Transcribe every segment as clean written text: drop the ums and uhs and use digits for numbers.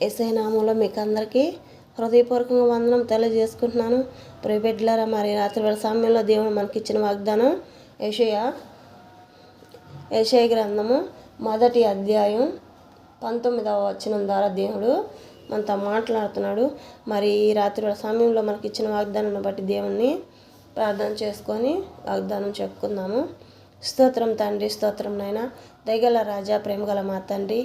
యేసయ్య నామంలో మీకు అందరికీ హృదయపూర్వకంగా వందనం తెలియజేసుకుంటున్నాను. ప్రియబిడ్డలారా, మరి రాత్రి వేళ సమయంలో దేవుడు మనకిచ్చిన వాగ్దానం యెషయా గ్రంథము 1వ అధ్యాయం 19వ వచనం ద్వారా దేవుడు మనతో మాట్లాడుతున్నాడు. మరి ఈ రాత్రి వేళ సమయంలో మనకిచ్చిన వాగ్దానాన్ని బట్టి దేవుణ్ణి ప్రార్థన చేసుకొని వాగ్దానం చెప్పుకుందాము. స్తోత్రం తండ్రి, స్తోత్రం నాయన, దయగల రాజా, ప్రేమగల మా తండ్రి,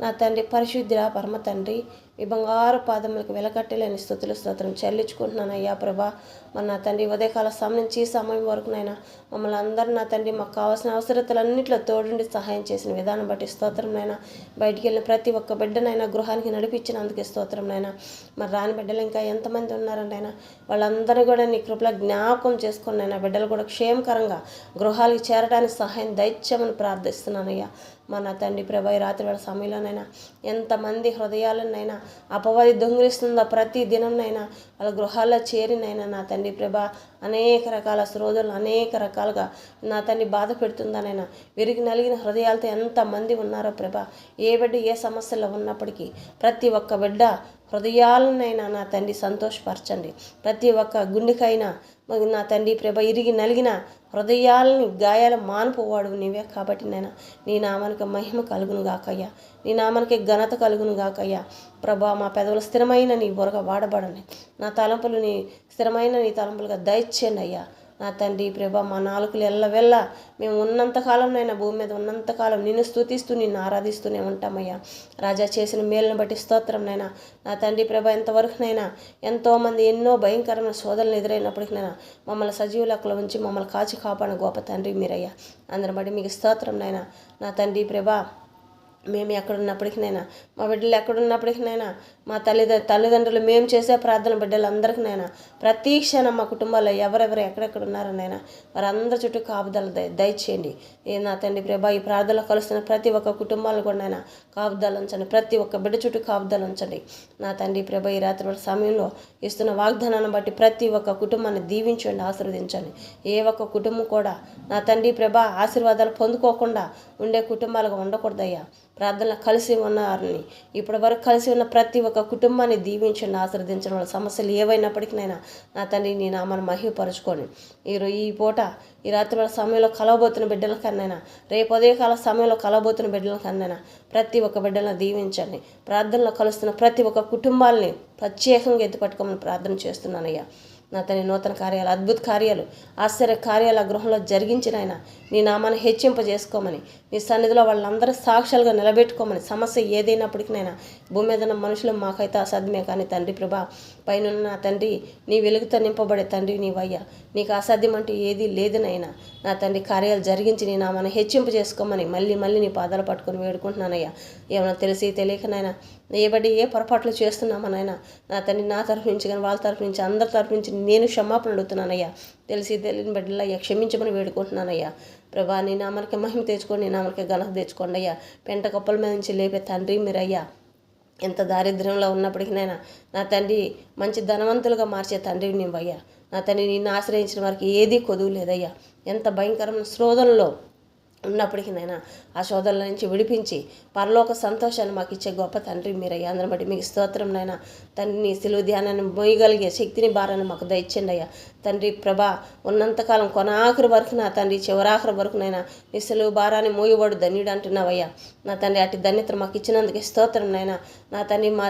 నా తండ్రి, పరిశుద్ధ పరమ తండ్రి, ఈ బంగారు పాదములకు వెలకట్టలేని స్తుతులు స్తోత్రం చెల్లించుకుంటున్నాను అయ్యా ప్రభా. మరి నా తండ్రి, ఉదయకాల సమయం నుంచి ఈ సమయం వరకు నైనా మమ్మల్ని అందరూ నా తండ్రి మాకు కావాల్సిన అవసరతలన్నింటిలో తోడుండి సహాయం చేసిన విధానం బట్టి స్తోత్రం నైనా. బయటికి వెళ్ళిన ప్రతి ఒక్క బిడ్డనైనా గృహానికి నడిపించినందుకే స్తోత్రం నైనా. మరి రాని బిడ్డలు ఇంకా ఎంతమంది ఉన్నారంటైనా వాళ్ళందరూ కూడా నీ కృపలో జ్ఞాపకం చేసుకున్నైనా బిడ్డలు కూడా క్షేమకరంగా గృహాలకు చేరడానికి సహాయం దయచేయమని ప్రార్థిస్తున్నానయ్యా. మన తండ్రి ప్రభా, రాత్రి వేళ సమయంలోనైనా ఎంతమంది హృదయాలనైనా అపవాది దొంగిలిస్తుందో ప్రతి దినంనైనా వాళ్ళ గృహాల్లో చేరినైనా నా తండ్రి ప్రభా అనేక రకాల శ్రోధులను అనేక రకాలుగా నా తండ్రి బాధ పెడుతుందనైనా విరిగి నలిగిన హృదయాలతో ఎంతమంది ఉన్నారో ప్రభా. ఏ బిడ్డ ఏ సమస్యలో ఉన్నప్పటికీ ప్రతి ఒక్క బిడ్డ హృదయాలనైనా నా తండ్రి సంతోషపరచండి. ప్రతి ఒక్క గుండెకైనా నా తండ్రి ప్రభ ఇరిగి నలిగిన హృదయాలని గాయాల మానుపోవాడు నీవే కాబట్టి నైనా నీ నామానికి మహిమ కలుగును గాకయ్యా, నీ నామానికి ఘనత కలుగును గాకయ్యా ప్రభా. మా పెదవులు స్థిరమైన నీ బొరగా వాడబడండి, నా తలంపులు నీ స్థిరమైన నీ తలంపులుగా దయచేయండి అయ్యా. నా తండ్రి ప్రభా, మా నాలుకలు ఎల్లవెల్ల మేము ఉన్నంతకాలంనైనా భూమి మీద ఉన్నంతకాలం నిన్ను స్తుతిస్తూ నిన్ను ఆరాధిస్తూనే ఉంటామయ్యా. రాజా చేసిన మేలును బట్టి స్తోత్రంనైనా. నా తండ్రి ప్రభా, ఎంతవరకునైనా ఎంతోమంది ఎన్నో భయంకరమైన శోధనలు ఎదురైనప్పటికైనా మమ్మల్ని సజీవ లెక్కలో ఉంచి మమ్మల్ని కాచి కాపాడిన గొప్ప తండ్రి మీరయ్యా. అందరి బట్టి మీకు స్తోత్రంనైనా. నా తండ్రి ప్రభా, మేము ఎక్కడున్నప్పటికీనైనా మా బిడ్డలు ఎక్కడున్నప్పటికీనైనా మా తల్లిదండ్రులు మేము చేసే ప్రార్థన బిడ్డలందరికీనైనా ప్రతి క్షణం మా కుటుంబాల్లో ఎవరెవరు ఎక్కడెక్కడ ఉన్నారనైనా వారందరి చుట్టూ కాపుదల దయచేయండి. నా తండ్రి ప్రభా, ఈ ప్రార్థనలో కలుస్తున్న ప్రతి ఒక్క కుటుంబాలను కూడా కాపుదల ఉంచండి, ప్రతి ఒక్క బిడ్డ చుట్టూ కాపుదల ఉంచండి. నా తండ్రి ప్రభా, ఈ రాత్రి సమయంలో ఇస్తున్న వాగ్దానాన్ని బట్టి ప్రతి ఒక్క కుటుంబాన్ని దీవించండి, ఆశీర్వదించండి. ఏ ఒక్క కుటుంబం కూడా నా తండ్రి ప్రభా ఆశీర్వాదాలు పొందుకోకుండా ఉండే కుటుంబాలుగా ఉండకూడదయ్యా. ప్రార్థనలో కలిసి ఉన్నారని ఇప్పటి వరకు కలిసి ఉన్న ప్రతి ఒక్క కుటుంబాన్ని దీవించండి, ఆశీర్వదించడం వల్ల సమస్యలు ఏవైనప్పటికీనైనా నా తండ్రి నీ నామాన్ని మహిమపరచుకోండి. ఈ పూట ఈ రాత్రి వేళ సమయంలో కలవబోతున్న బిడ్డల కన్నైనా రేపు ఉదయకాల సమయంలో కలవబోతున్న బిడ్డల కన్నైనా ప్రతి ఒక్క బిడ్డలను దీవించండి. ప్రార్థనలో కలుస్తున్న ప్రతి ఒక్క కుటుంబాలని ప్రత్యేకంగా ఎత్తుపట్టుకోమని ప్రార్థన చేస్తున్నానయ్యా. నా తండ్రి, నూతన కార్యాలు, అద్భుత కార్యాలు, ఆశ్చర్య కార్యాలు ఆ గృహంలో జరిగించిన ఆయన నీ నామాన్ని హెచ్చింపజేసుకోమని, నీ సన్నిధిలో వాళ్ళందరూ సాక్ష్యాలుగా నిలబెట్టుకోమని. సమస్య ఏదైనప్పటికీనైనా భూమి మీద ఉన్న మనుషులు మాకైతే అసాధ్యమే కానీ తండ్రి ప్రభా, పైన నా తండ్రి నీ వెలుగుతో నింపబడే తండ్రి నీవయ్యా. నీకు అసాధ్యం అంటూ ఏదీ లేదనైనా నా తండ్రి కార్యాలు జరిగించి నీ నామాన్ని హెచ్చింపజేసుకోమని మళ్ళీ నీ పాదాలు పట్టుకొని వేడుకుంటున్నానయ్యా. ఏమైనా తెలిసి తెలియకనైనా ఏ బట్టి ఏ పొరపాట్లు చేస్తున్నామనైనా నా తండ్రి నా తరఫు నుంచి కానీ వాళ్ళ తరఫు నుంచి అందరి తరఫు నుంచి నేను క్షమాపణ అడుగుతున్నానయ్యా. తెలిసి తెలియని బిడ్డలయ్యా క్షమించమని వేడుకుంటున్నానయ్యా. ప్రభా, నీ నామానికి మహిమ తెచ్చుకోండి, నీ నామానికి ఘనత తెచ్చుకోండి అయ్యా. పెంట కప్పల మీద నుంచి లేపే తండ్రి మీరయ్యా. ఎంత దారిద్ర్యంలో ఉన్నప్పటికీనైనా నా తండ్రి మంచి ధనవంతులుగా మార్చే తండ్రి నీవయ్యా. నా తండ్రి నిన్ను ఆశ్రయించిన వారికి ఏదీ కొదువు లేదయ్యా. ఎంత భయంకరమైన శోధనలో ఉన్నప్పటికీనైనా ఆ శోధనల నుంచి విడిపించి పరలోక సంతోషాన్ని మాకు ఇచ్చే గొప్ప తండ్రి మీరయ్యా. అందరి బట్టి మీకు స్తోత్రం నైనా. తండ్రి సిలువ ధ్యానాన్ని మోయగలిగే శక్తిని భారాన్ని మాకు దయచండి అయ్యా. తండ్రి ప్రభా, ఉన్నంతకాలం కొనాఖరి వరకు నా తండ్రి చివరాఖరి వరకునైనా నీ సిలువ భారాన్ని మోయబడు ధన్యుడు అంటున్నావయ్యా. నా తండ్రి అటు ధన్యత మాకు ఇచ్చినందుకు స్తోత్రం నైనా. నా తండ్రి మా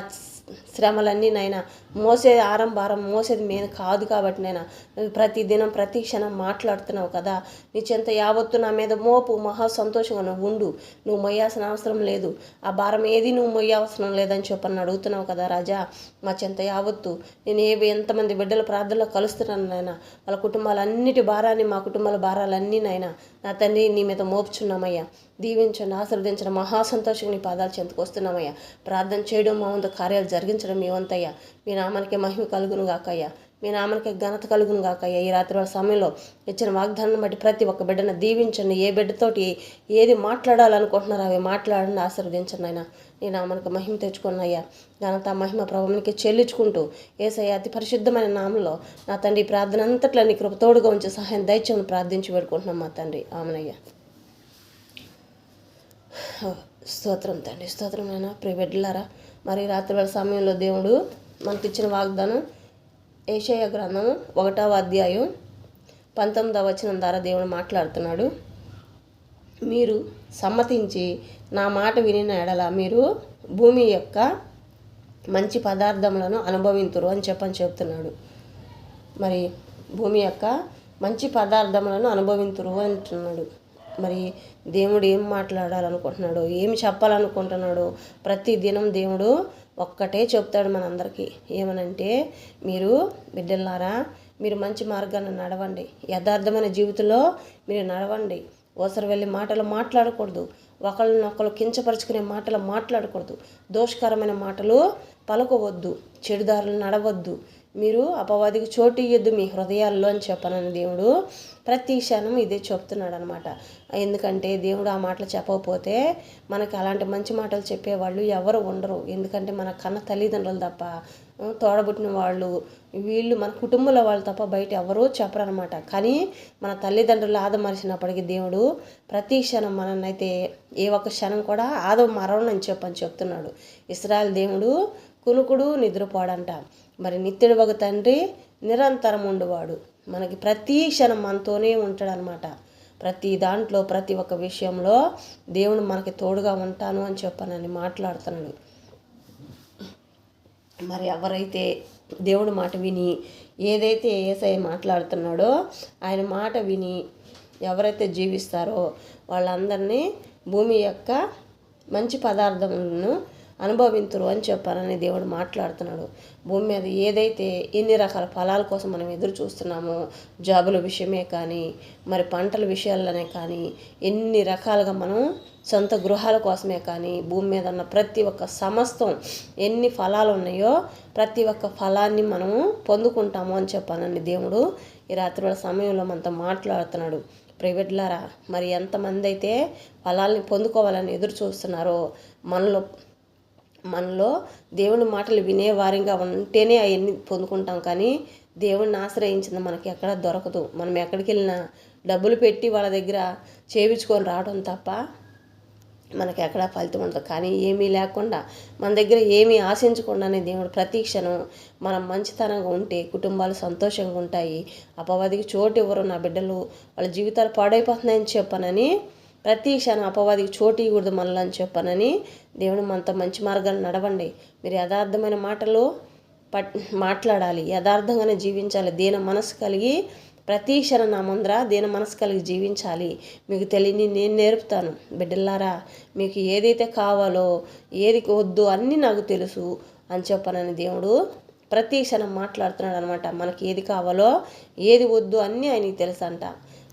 శ్రమలన్నీ నైనా మోసేది భారం మోసేది మేము కాదు కాబట్టి నైనా ప్రతి దినం ప్రతి క్షణం మాట్లాడుతున్నావు కదా. నీ చెంత యావత్తు నా మీద మోపు, మహా సంతోషంగా నువ్వు ఉండు, నువ్వు మొయ్యాల్సిన అవసరం లేదు, ఆ భారం ఏది నువ్వు మొయ్యవసరం లేదని చెప్పని అడుగుతున్నావు కదా రాజా. మా చెంత యావత్తు నేను ఎంతమంది బిడ్డల ప్రార్థనలో కలుస్తున్నాను నాయన, వాళ్ళ కుటుంబాలన్నిటి భారాన్ని మా కుటుంబాల భారాలన్నీ నాయన నా తండ్రి నీ మీద మోపుచున్నామయ్యా. దీవించండి, ఆశీర్వదించడం మహా సంతోషంగా నీ పాదాలు చెంతకు వస్తున్నామయ్యా. ప్రార్థన చేయడం మా వంతు, కార్యాలు జరిగించడం మీ వంతయ్యా. మీ నామానికి మహిమ కలుగును గాకయ్యా, మీ నామానికి ఘనత కలుగును గాకయ్యా. ఈ రాత్రి సమయంలో ఇచ్చిన వాగ్దానం బట్టి ప్రతి ఒక్క బిడ్డను దీవించండి. ఏ బిడ్డతోటి ఏది మాట్లాడాలనుకుంటున్నారో అవి మాట్లాడండి, ఆశీర్వదించండి అయినా. నీ నామానికి మహిమ తెచ్చుకున్నాయ్యా. ఘనత మహిమ ప్రభువునికి చెల్లించుకుంటూ యేసయ్య అతి పరిశుద్ధమైన నామంలో నా తండ్రి ప్రార్థన అంతట్లో నీ కృప తోడుగా ఉంచి సహాయం దయచేయమని ప్రార్థించి పెడుకుంటున్నాం మా తండ్రి. ఆమెనయ్యా. స్తోత్రం తండ్రి, స్తోత్రమైన ప్రియ బిడ్డలారా, మరి రాత్రివేళ సమయంలో దేవుడు మనకిచ్చిన వాగ్దానం యెషయా గ్రంథం 1వ అధ్యాయం 19వ వచనం ద్వారా దేవుడు మాట్లాడుతున్నాడు. మీరు సమ్మతించి నా మాట వినిన ఎడల మీరు భూమి యొక్క మంచి పదార్థములను అనుభవింతురు అని చెప్తున్నాడు. మరి భూమి యొక్క మంచి పదార్థములను అనుభవింతురు అంటున్నాడు. మరి దేవుడు ఏం మాట్లాడాలనుకుంటున్నాడో, ఏమి చెప్పాలనుకుంటున్నాడో ప్రతి దినం దేవుడు ఒక్కటే చెప్తాడు మనందరికీ. ఏమనంటే, మీరు బిడ్డలారా మీరు మంచి మార్గాన్ని నడవండి, యథార్థమైన జీవితంలో మీరు నడవండి, ఓసరి వెళ్ళి మాటలు మాట్లాడకూడదు, ఒకళ్ళనొకళ్ళు కించపరుచుకునే మాటలు మాట్లాడకూడదు, దోషకరమైన మాటలు పలకవద్దు, చెడుదారులు నడవద్దు, మీరు అపవాదికి చోటు ఇయ్యొద్దు మీ హృదయాల్లో అని చెప్పనని దేవుడు ప్రతి క్షణం ఇదే చెప్తున్నాడు అనమాట. ఎందుకంటే దేవుడు ఆ మాటలు చెప్పకపోతే మనకి అలాంటి మంచి మాటలు చెప్పేవాళ్ళు ఎవరు ఉండరు. ఎందుకంటే మన కన్న తల్లిదండ్రులు తప్ప, తోడబుట్టిన వాళ్ళు, వీళ్ళు మన కుటుంబంలో వాళ్ళు తప్ప బయట ఎవరూ చెప్పరనమాట. కానీ మన తల్లిదండ్రులు ఆదమరిచినప్పటికీ దేవుడు ప్రతి క్షణం మనన్నైతే ఏ ఒక్క క్షణం కూడా ఆదమరవనని చెప్తున్నాడు. ఇశ్రాయేలు దేవుడు కునుకుడు నిద్రపోడంట. మరి నిత్యుడు ఒక తండ్రి నిరంతరం ఉండువాడు. మనకి ప్రతి క్షణం మనతోనే ఉంటాడనమాట. ప్రతి దాంట్లో ప్రతి ఒక్క విషయంలో దేవుడు మనకి తోడుగా ఉంటాను అని చెప్పనని మాట్లాడుతున్నాడు. మరి ఎవరైతే దేవుడి మాట విని ఏదైతే యేసయ్య మాట్లాడుతున్నాడో ఆయన మాట విని ఎవరైతే జీవిస్తారో వాళ్ళందరినీ భూమి యొక్క మంచి పదార్థములను అనుభవింతురు అని చెప్పారని దేవుడు మాట్లాడుతున్నాడు. భూమి మీద ఏదైతే ఎన్ని రకాల ఫలాల కోసం మనం ఎదురు చూస్తున్నామో, జాబుల విషయమే కానీ, మరి పంటల విషయాల్లోనే కానీ, ఎన్ని రకాలుగా మనం సొంత గృహాల కోసమే కానీ, భూమి మీద ఉన్న ప్రతి ఒక్క సమస్తం ఎన్ని ఫలాలు ఉన్నాయో ప్రతి ఒక్క ఫలాన్ని మనము పొందుకుంటాము అని చెప్పానని దేవుడు ఈ రాత్రి సమయంలో మనతో మాట్లాడుతున్నాడు. ప్రైవేట్లారా, మరి ఎంతమంది అయితే ఫలాల్ని పొందుకోవాలని ఎదురు చూస్తున్నారో, మనలో దేవుని మాటలు వినే వారిగా ఉంటేనే అవన్నీ పొందుకుంటాం. కానీ దేవుడిని ఆశ్రయించింది మనకి ఎక్కడ దొరకదు. మనం ఎక్కడికి వెళ్ళినా డబ్బులు పెట్టి వాళ్ళ దగ్గర చేయించుకొని రావడం తప్ప మనకి ఎక్కడా ఫలితం ఉండదు. కానీ ఏమీ లేకుండా మన దగ్గర ఏమీ ఆశించకుండానే దేవుడు ప్రతి క్షణం మనం మంచితనంగా ఉంటే కుటుంబాలు సంతోషంగా ఉంటాయి. అపవాదికి చోటు ఇవ్వరు నా బిడ్డలు, వాళ్ళ జీవితాలు పాడైపోతున్నాయని చెప్పనని ప్రతి క్షణం అపవాదికి చోటు ఇవ్వకూడదు మనలో అని చెప్పనని దేవుడు మనతో మంచి మార్గాన్ని నడవండి. మీరు యథార్థమైన మాటలు మాట్లాడాలి, యథార్థంగానే జీవించాలి, దీన మనసు కలిగి ప్రతి క్షణం నా ముందర దీన మనసు కలిగి జీవించాలి. మీకు తెలియని నేను నేర్పుతాను. బిడ్డలారా, మీకు ఏదైతే కావాలో ఏది వద్దు అన్నీ నాకు తెలుసు అని చెప్పనని దేవుడు ప్రతి క్షణం మాట్లాడుతున్నాడు అనమాట. మనకి ఏది కావాలో ఏది వద్దు అన్నీ ఆయనకి తెలుసు అంట.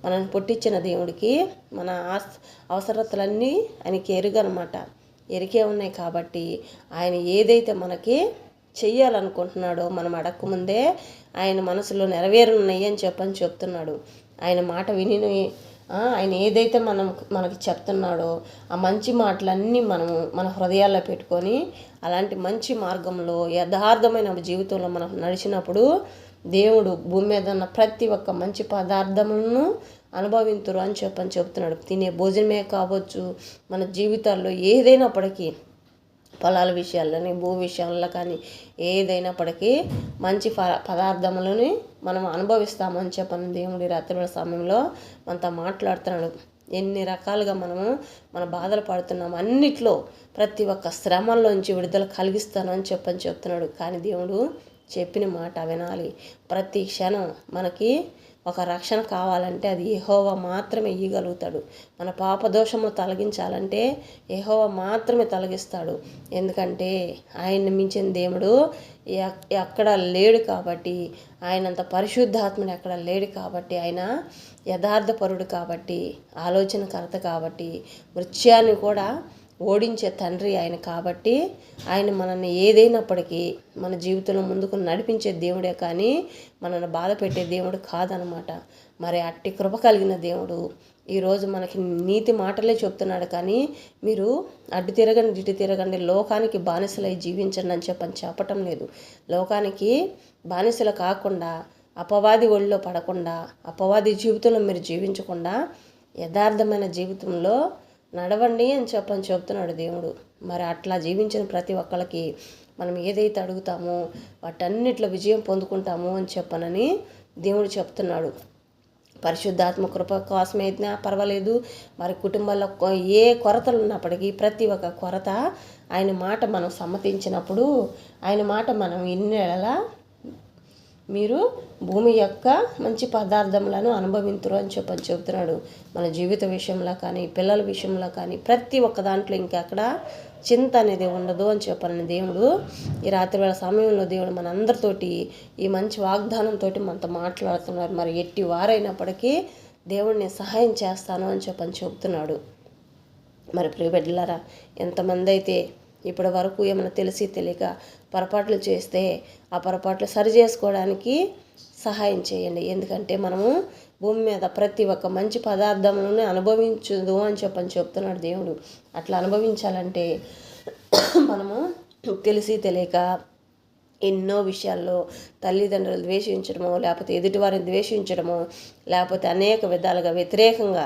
మనల్ని పుట్టించిన దేవుడికి మన అవసరతలన్నీ ఆయనకి ఎరుగనమాట, ఎరికే ఉన్నాయి. కాబట్టి ఆయన ఏదైతే మనకి చెయ్యాలనుకుంటున్నాడో మనం అడగకముందే ఆయన మనసులో నెరవేరున్నాయి అని చెప్తున్నాడు. ఆయన మాట విని ఆయన ఏదైతే మనకి చెప్తున్నాడో ఆ మంచి మాటలన్నీ మనము మన హృదయాల్లో పెట్టుకొని అలాంటి మంచి మార్గంలో యథార్థమైన జీవితంలో మనం నడిచినప్పుడు దేవుడు భూమి మీద ఉన్న ప్రతి ఒక్క మంచి పదార్థములను అనుభవింతురు అని చెప్తున్నాడు. తినే భోజనమే కావచ్చు, మన జీవితాల్లో ఏదైనప్పటికీ, పొలాల విషయాల్లోని భూ విషయాల్లో కానీ ఏదైనప్పటికీ మంచి పదార్థములని మనం అనుభవిస్తామని చెప్పని దేవుడి రాత్రి సమయంలో మనతో మాట్లాడుతున్నాడు. ఎన్ని రకాలుగా మన బాధలు పడుతున్నాము అన్నిట్లో ప్రతి ఒక్క శ్రమల్లోంచి విడుదల కలిగిస్తానని చెప్తున్నాడు. కానీ దేవుడు చెప్పిన మాట వినాలి. ప్రతి క్షణం మనకి ఒక రక్షణ కావాలంటే అది యెహోవా మాత్రమే ఇయ్యగలుగుతాడు. మన పాపదోషము తొలగించాలంటే యెహోవా మాత్రమే తొలగిస్తాడు. ఎందుకంటే ఆయన్ని మించిన దేవుడు ఎక్కడ లేడు కాబట్టి, ఆయనంత పరిశుద్ధాత్ముడు ఎక్కడ లేడు కాబట్టి, ఆయన యథార్థపరుడు కాబట్టి, ఆలోచనకర్త కాబట్టి, మృత్యాన్ని కూడా ఓడించే తండ్రి ఆయన కాబట్టి, ఆయన మనల్ని ఏదైనప్పటికీ మన జీవితంలో ముందుకు నడిపించే దేవుడే కానీ మనల్ని బాధ పెట్టే దేవుడు కాదనమాట. మరి అట్టి కృప కలిగిన దేవుడు ఈరోజు మనకి నీతి మాటలే చెప్తున్నాడు. కానీ మీరు అడ్డు తిరగండి ఇటు తిరగండి, లోకానికి బానిసలై జీవించండి అని చెప్పటం లేదు. లోకానికి బానిసలు కాకుండా, అపవాది ఒళ్ళో పడకుండా, అపవాది జీవితంలో మీరు జీవించకుండా యథార్థమైన జీవితంలో నడవండి అని చెప్తున్నాడు దేవుడు. మరి అట్లా జీవించిన ప్రతి ఒక్కరికి మనం ఏదైతే అడుగుతామో వాటన్నిటిలో విజయం పొందుకుంటాము అని చెప్పనని దేవుడు చెప్తున్నాడు. పరిశుద్ధాత్మ కృప కోసమైనా పర్వాలేదు, మరి కుటుంబాల్లో ఏ కొరతలు ఉన్నప్పటికీ ప్రతి ఒక్క కొరత ఆయన మాట మనం సమ్మతించినప్పుడు, ఆయన మాట మనం ఇన్నేళ్ళ మీరు భూమి యొక్క మంచి పదార్థములను అనుభవింతురు అని చెప్తున్నాడు. మన జీవిత విషయంలో కానీ, పిల్లల విషయంలో కానీ, ప్రతి ఒక్క దాంట్లో ఇంకెక్కడ చింత అనేది ఉండదు అని చెప్పాలని దేవుడు ఈ రాత్రి వేళ సమయంలో దేవుడు మనందరితోటి ఈ మంచి వాగ్దానంతో మనతో మాట్లాడుతున్నారు. మరి ఎట్టి వారైనప్పటికీ దేవుడిని సహాయం చేస్తాను అని చెప్తున్నాడు. మరి ప్రియ బిడ్డలారా, ఎంతమంది అయితే ఇప్పటి వరకు ఏమైనా తెలిసి తెలియక పొరపాట్లు చేస్తే ఆ పొరపాట్లు సరి చేసుకోవడానికి సహాయం చేయండి. ఎందుకంటే మనము భూమి మీద ప్రతి ఒక్క మంచి పదార్థములను అనుభవించదు అని చెప్తున్నాడు దేవుడు. అట్లా అనుభవించాలంటే మనము తెలిసి తెలియక ఎన్నో విషయాల్లో తల్లిదండ్రులు ద్వేషించడమో, లేకపోతే ఎదుటివారిని ద్వేషించడమో, లేకపోతే అనేక విధాలుగా వ్యతిరేకంగా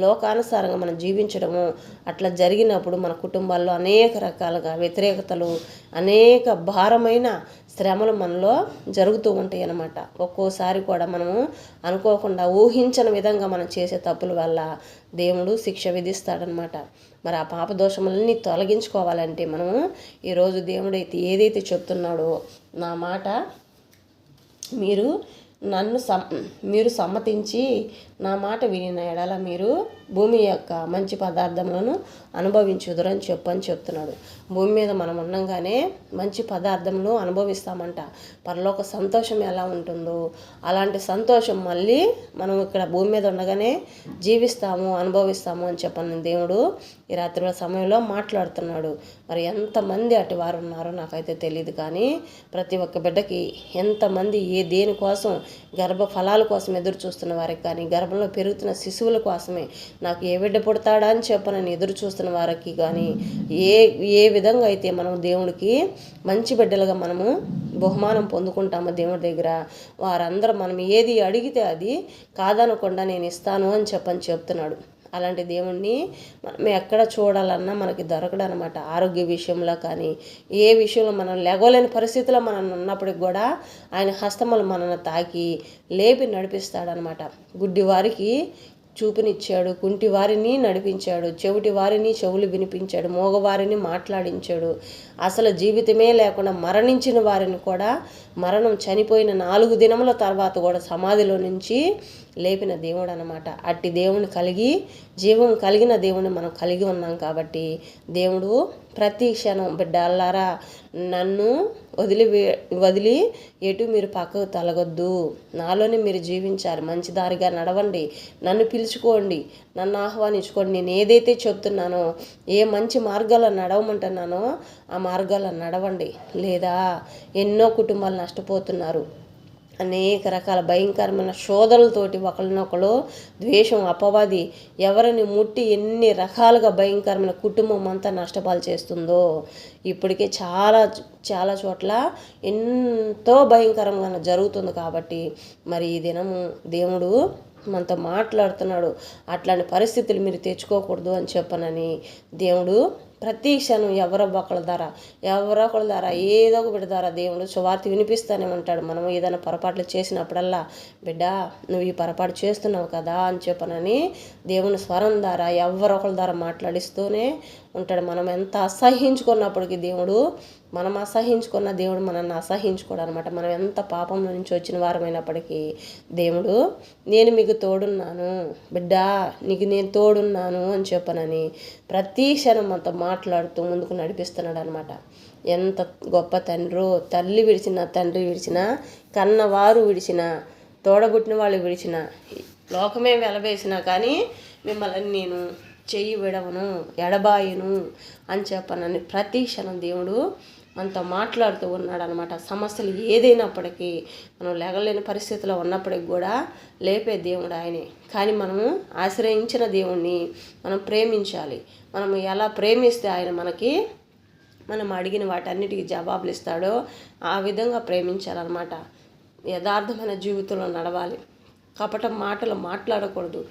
లోకానుసారంగా మనం జీవించడము అట్లా జరిగినప్పుడు మన కుటుంబాల్లో అనేక రకాలుగా వ్యతిరేకతలు, అనేక భారమైన శ్రమలు మనలో జరుగుతూ ఉంటాయి అన్నమాట. ఒక్కోసారి కూడా మనము అనుకోకుండా ఊహించని విధంగా మనం చేసే తప్పుల వల్ల దేవుడు శిక్ష విధిస్తాడనమాట. మరి ఆ పాప దోషములన్నీ తొలగించుకోవాలంటే మనము ఈరోజు దేవుడైతే ఏదైతే చెప్తున్నాడో, నా మాట మీరు సమ్మతించి నా మాట వినిన ఎడల మీరు భూమి యొక్క మంచి పదార్థములను అనుభవించుదురని చెప్తున్నాడు. భూమి మీద మనం ఉండగానే మంచి పదార్థములు అనుభవిస్తామంట. పరలోక సంతోషం ఎలా ఉంటుందో అలాంటి సంతోషం మళ్ళీ మనం ఇక్కడ భూమి మీద ఉండగానే జీవిస్తాము, అనుభవిస్తాము అని చెప్పని దేవుడు ఈ రాత్రి సమయంలో మాట్లాడుతున్నాడు. మరి ఎంతమంది అటు వారు ఉన్నారో నాకైతే తెలియదు, కానీ ప్రతి ఒక్క బిడ్డకి ఎంతమంది దేనికోసం గర్భ ఫలాల కోసం ఎదురు చూస్తున్న వారికి కానీ, గర్భంలో పెరుగుతున్న శిశువుల కోసమే నాకు ఏ బిడ్డ పుడతాడా అని చెప్పనని ఎదురు చూస్తున్న వారికి కానీ, ఏ విధంగా అయితే మనం దేవుడికి మంచి బిడ్డలుగా మనము బహుమానం పొందుకుంటామో దేవుడి దగ్గర, వారందరూ మనం ఏది అడిగితే అది కాదనకుండా నేను ఇస్తాను అని చెప్తున్నాడు. అలాంటి దేవుణ్ణి మనం ఎక్కడ చూడాలన్నా మనకి దొరకడనమాట. ఆరోగ్య విషయంలో కానీ, ఏ విషయంలో మనం లేగలేని పరిస్థితిలో మనం ఉన్నప్పటికి కూడా ఆయన హస్తములు మనల్ని తాకి లేపి నడిపిస్తాడనమాట. గుడ్డి వారికి చూపునిచ్చాడు, కుంటి వారిని నడిపించాడు, చెవిటి వారిని చెవులు వినిపించాడు, మోగవారిని మాట్లాడించాడు. అసలు జీవితమే లేకుండా మరణించిన వారిని కూడా, మరణం చనిపోయిన 4 దినముల తర్వాత కూడా సమాధిలో నుంచి లేపిన దేవుడు అనమాట. అట్టి దేవుని కలిగి, జీవం కలిగిన దేవుని మనం కలిగి ఉన్నాం కాబట్టి దేవుడు ప్రతి క్షణం బిడ్డలారా నన్ను వదిలి ఎటు మీరు పక్కకు తలగొద్దు, నాలోనే మీరు జీవించాలి, మంచి దారిగా నడవండి, నన్ను పిలుచుకోండి, నన్ను ఆహ్వానించుకోండి, నేను ఏదైతే చెప్తున్నానో, ఏ మంచి మార్గాల్లో నడవమంటున్నానో ఆ మార్గాల్లో నడవండి. లేదా ఎన్నో కుటుంబాలు నష్టపోతున్నారు. అనేక రకాల భయంకరమైన శోధనలతోటి ఒకరినొకరు ద్వేషం, అపవాది ఎవరిని ముట్టి ఎన్ని రకాలుగా భయంకరమైన కుటుంబం అంతా నష్టపాలు చేస్తుందో ఇప్పటికే చాలా చోట్ల ఎంతో భయంకరంగా జరుగుతుంది. కాబట్టి మరి ఈ దినము దేవుడు మనతో మాట్లాడుతున్నాడు. అట్లాంటి పరిస్థితులు మీరు తెచ్చుకోకూడదు అని చెప్పనని దేవుడు ప్రతి క్షణం ఎవరో ఒకళ్ళ ద్వారా ఏదో ఒక బిడ్డ ద్వారా దేవుడు సువార్త వినిపిస్తూనే ఉంటాడు. మనం ఏదైనా పొరపాట్లు చేసినప్పుడల్లా బిడ్డ నువ్వు ఈ పొరపాటు చేస్తున్నావు కదా అని చెప్పనని దేవుని స్వరం ద్వారా ఎవరొకళ్ళ ద్వారా మాట్లాడిస్తూనే ఉంటాడు. మనం ఎంత అసహించుకున్నప్పటికీ మనం అసహించుకున్న దేవుడు మనల్ని అసహించుకోడు అనమాట. మనం ఎంత పాపం నుంచి వచ్చిన వారమైనప్పటికీ దేవుడు నేను మీకు తోడున్నాను బిడ్డ, నీకు నేను తోడున్నాను అని చెప్పనని ప్రతి క్షణం మనతో మాట్లాడుతూ ముందుకు నడిపిస్తున్నాడు అనమాట. ఎంత గొప్ప తండ్రో! తల్లి విడిచిన, తండ్రి విడిచిన, కన్నవారు విడిచిన, తోడబుట్టిన వాళ్ళు విడిచిన, లోకమే వెలవేసినా కానీ మిమ్మల్ని నేను చెయ్యి విడవను, ఎడబాయును అని చెప్పనని ప్రతి క్షణం దేవుడు మనతో మాట్లాడుతూ ఉన్నాడు అనమాట. సమస్యలు ఏదైనప్పటికీ, మనం లేగలేని పరిస్థితిలో ఉన్నప్పటికి కూడా లేపే దేవుడు ఆయనే. కానీ మనము ఆశ్రయించిన దేవుణ్ణి మనం ప్రేమించాలి. మనం ఎలా ప్రేమిస్తే ఆయన మనం అడిగిన వాటన్నిటికీ జవాబులు ఇస్తాడో ఆ విధంగా ప్రేమించాలన్నమాట. యథార్థమైన జీవితంలో నడవాలి. కపట మాటలు మాట్లాడకూడదు.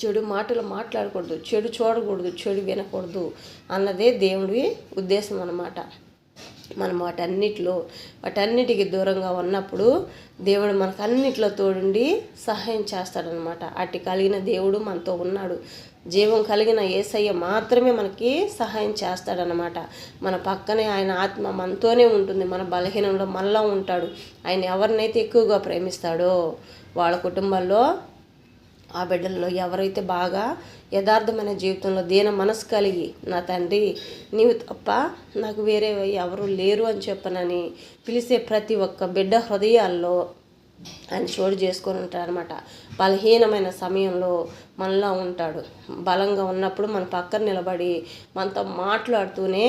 చెడు మాటలు మాట్లాడకూడదు, చెడు చూడకూడదు, చెడు వినకూడదు అన్నదే దేవుడి ఉద్దేశం అన్నమాట. మనం వాటన్నిటికి దూరంగా ఉన్నప్పుడు దేవుడు మనకు అన్నిట్లో తోడుండి సహాయం చేస్తాడనమాట. అట్టి కలిగిన దేవుడు మనతో ఉన్నాడు. జీవం కలిగిన యేసయ్య మాత్రమే మనకి సహాయం చేస్తాడనమాట. మన పక్కనే ఆయన ఆత్మ మనతోనే ఉంటుంది. మన బలహీనంలో మనలో ఉంటాడు. ఆయన ఎవరినైతే ఎక్కువగా ప్రేమిస్తాడో వాళ్ళ కుటుంబాల్లో, ఆ బిడ్డల్లో ఎవరైతే బాగా యథార్థమైన జీవితంలో దీన మనసు కలిగి, నా తండ్రి నీవు తప్ప నాకు వేరే ఎవరు లేరు అని చెప్పనని పిలిచే ప్రతి ఒక్క బిడ్డ హృదయాల్లో ఆయన చోటు చేసుకొని ఉంటాడనమాట. బలహీనమైన సమయంలో మనలా ఉంటాడు. బలంగా ఉన్నప్పుడు మన పక్కన నిలబడి మనతో మాట్లాడుతూనే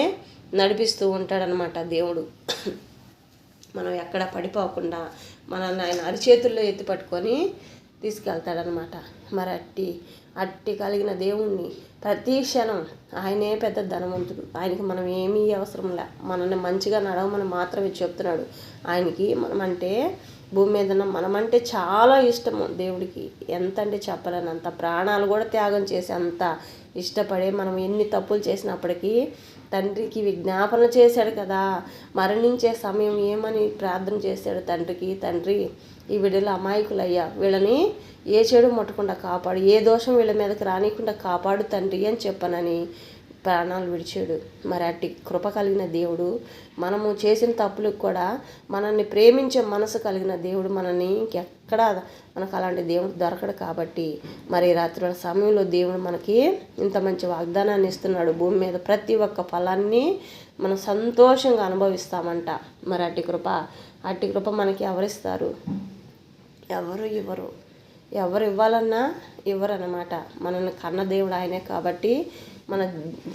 నడిపిస్తూ ఉంటాడనమాట దేవుడు. మనం ఎక్కడ పడిపోకుండా మనల్ని ఆయన అరిచేతుల్లో ఎత్తి పట్టుకొని తీసుకెళ్తాడనమాట. మరి అట్టి కలిగిన దేవుణ్ణి ప్రతి క్షణం, ఆయనే పెద్ద ధనవంతుడు. ఆయనకి మనం ఏమీ అవసరం లే, మనల్ని మంచిగా నడవమని మాత్రమే చెప్తున్నాడు. ఆయనకి మనమంటే, భూమి మీద ఉన్న మనమంటే చాలా ఇష్టము దేవుడికి. ఎంత అంటే చెప్పలేనంత, ప్రాణాలు కూడా త్యాగం చేసి అంత ఇష్టపడే మనం ఎన్ని తప్పులు చేసినప్పటికీ తండ్రికి విజ్ఞాపన చేశాడు కదా. మరణించే సమయం ఏమని ప్రార్థన చేశాడు తండ్రికి, తండ్రి ఈ బిడ్డలు అమాయకులయ్యా, వీళ్ళని ఏ చెడు ముట్టకుండా కాపాడు, ఏ దోషం వీళ్ళ మీదకి రానికుండా కాపాడు తండ్రి అని చెప్పనని ప్రాణాలు విడిచాడు. మరి అట్టి కృప కలిగిన దేవుడు, మనము చేసిన తప్పులకు కూడా మనల్ని ప్రేమించే మనసు కలిగిన దేవుడు, మనల్ని ఇంకెక్కడా మనకు అలాంటి దేవుడు దొరకడు. కాబట్టి మరి రాత్రుల సమయంలో దేవుడు మనకి ఇంత మంచి వాగ్దానాన్ని ఇస్తున్నాడు. భూమి మీద ప్రతి ఒక్క ఫలాన్ని మనం సంతోషంగా అనుభవిస్తామంట. మరి అట్టి కృప మనకి ఎవరిస్తారు? ఎవరు ఇవ్వాలన్నా ఇవ్వరన్నమాట. మనల్ని కన్న దేవుడు ఆయనే కాబట్టి, మన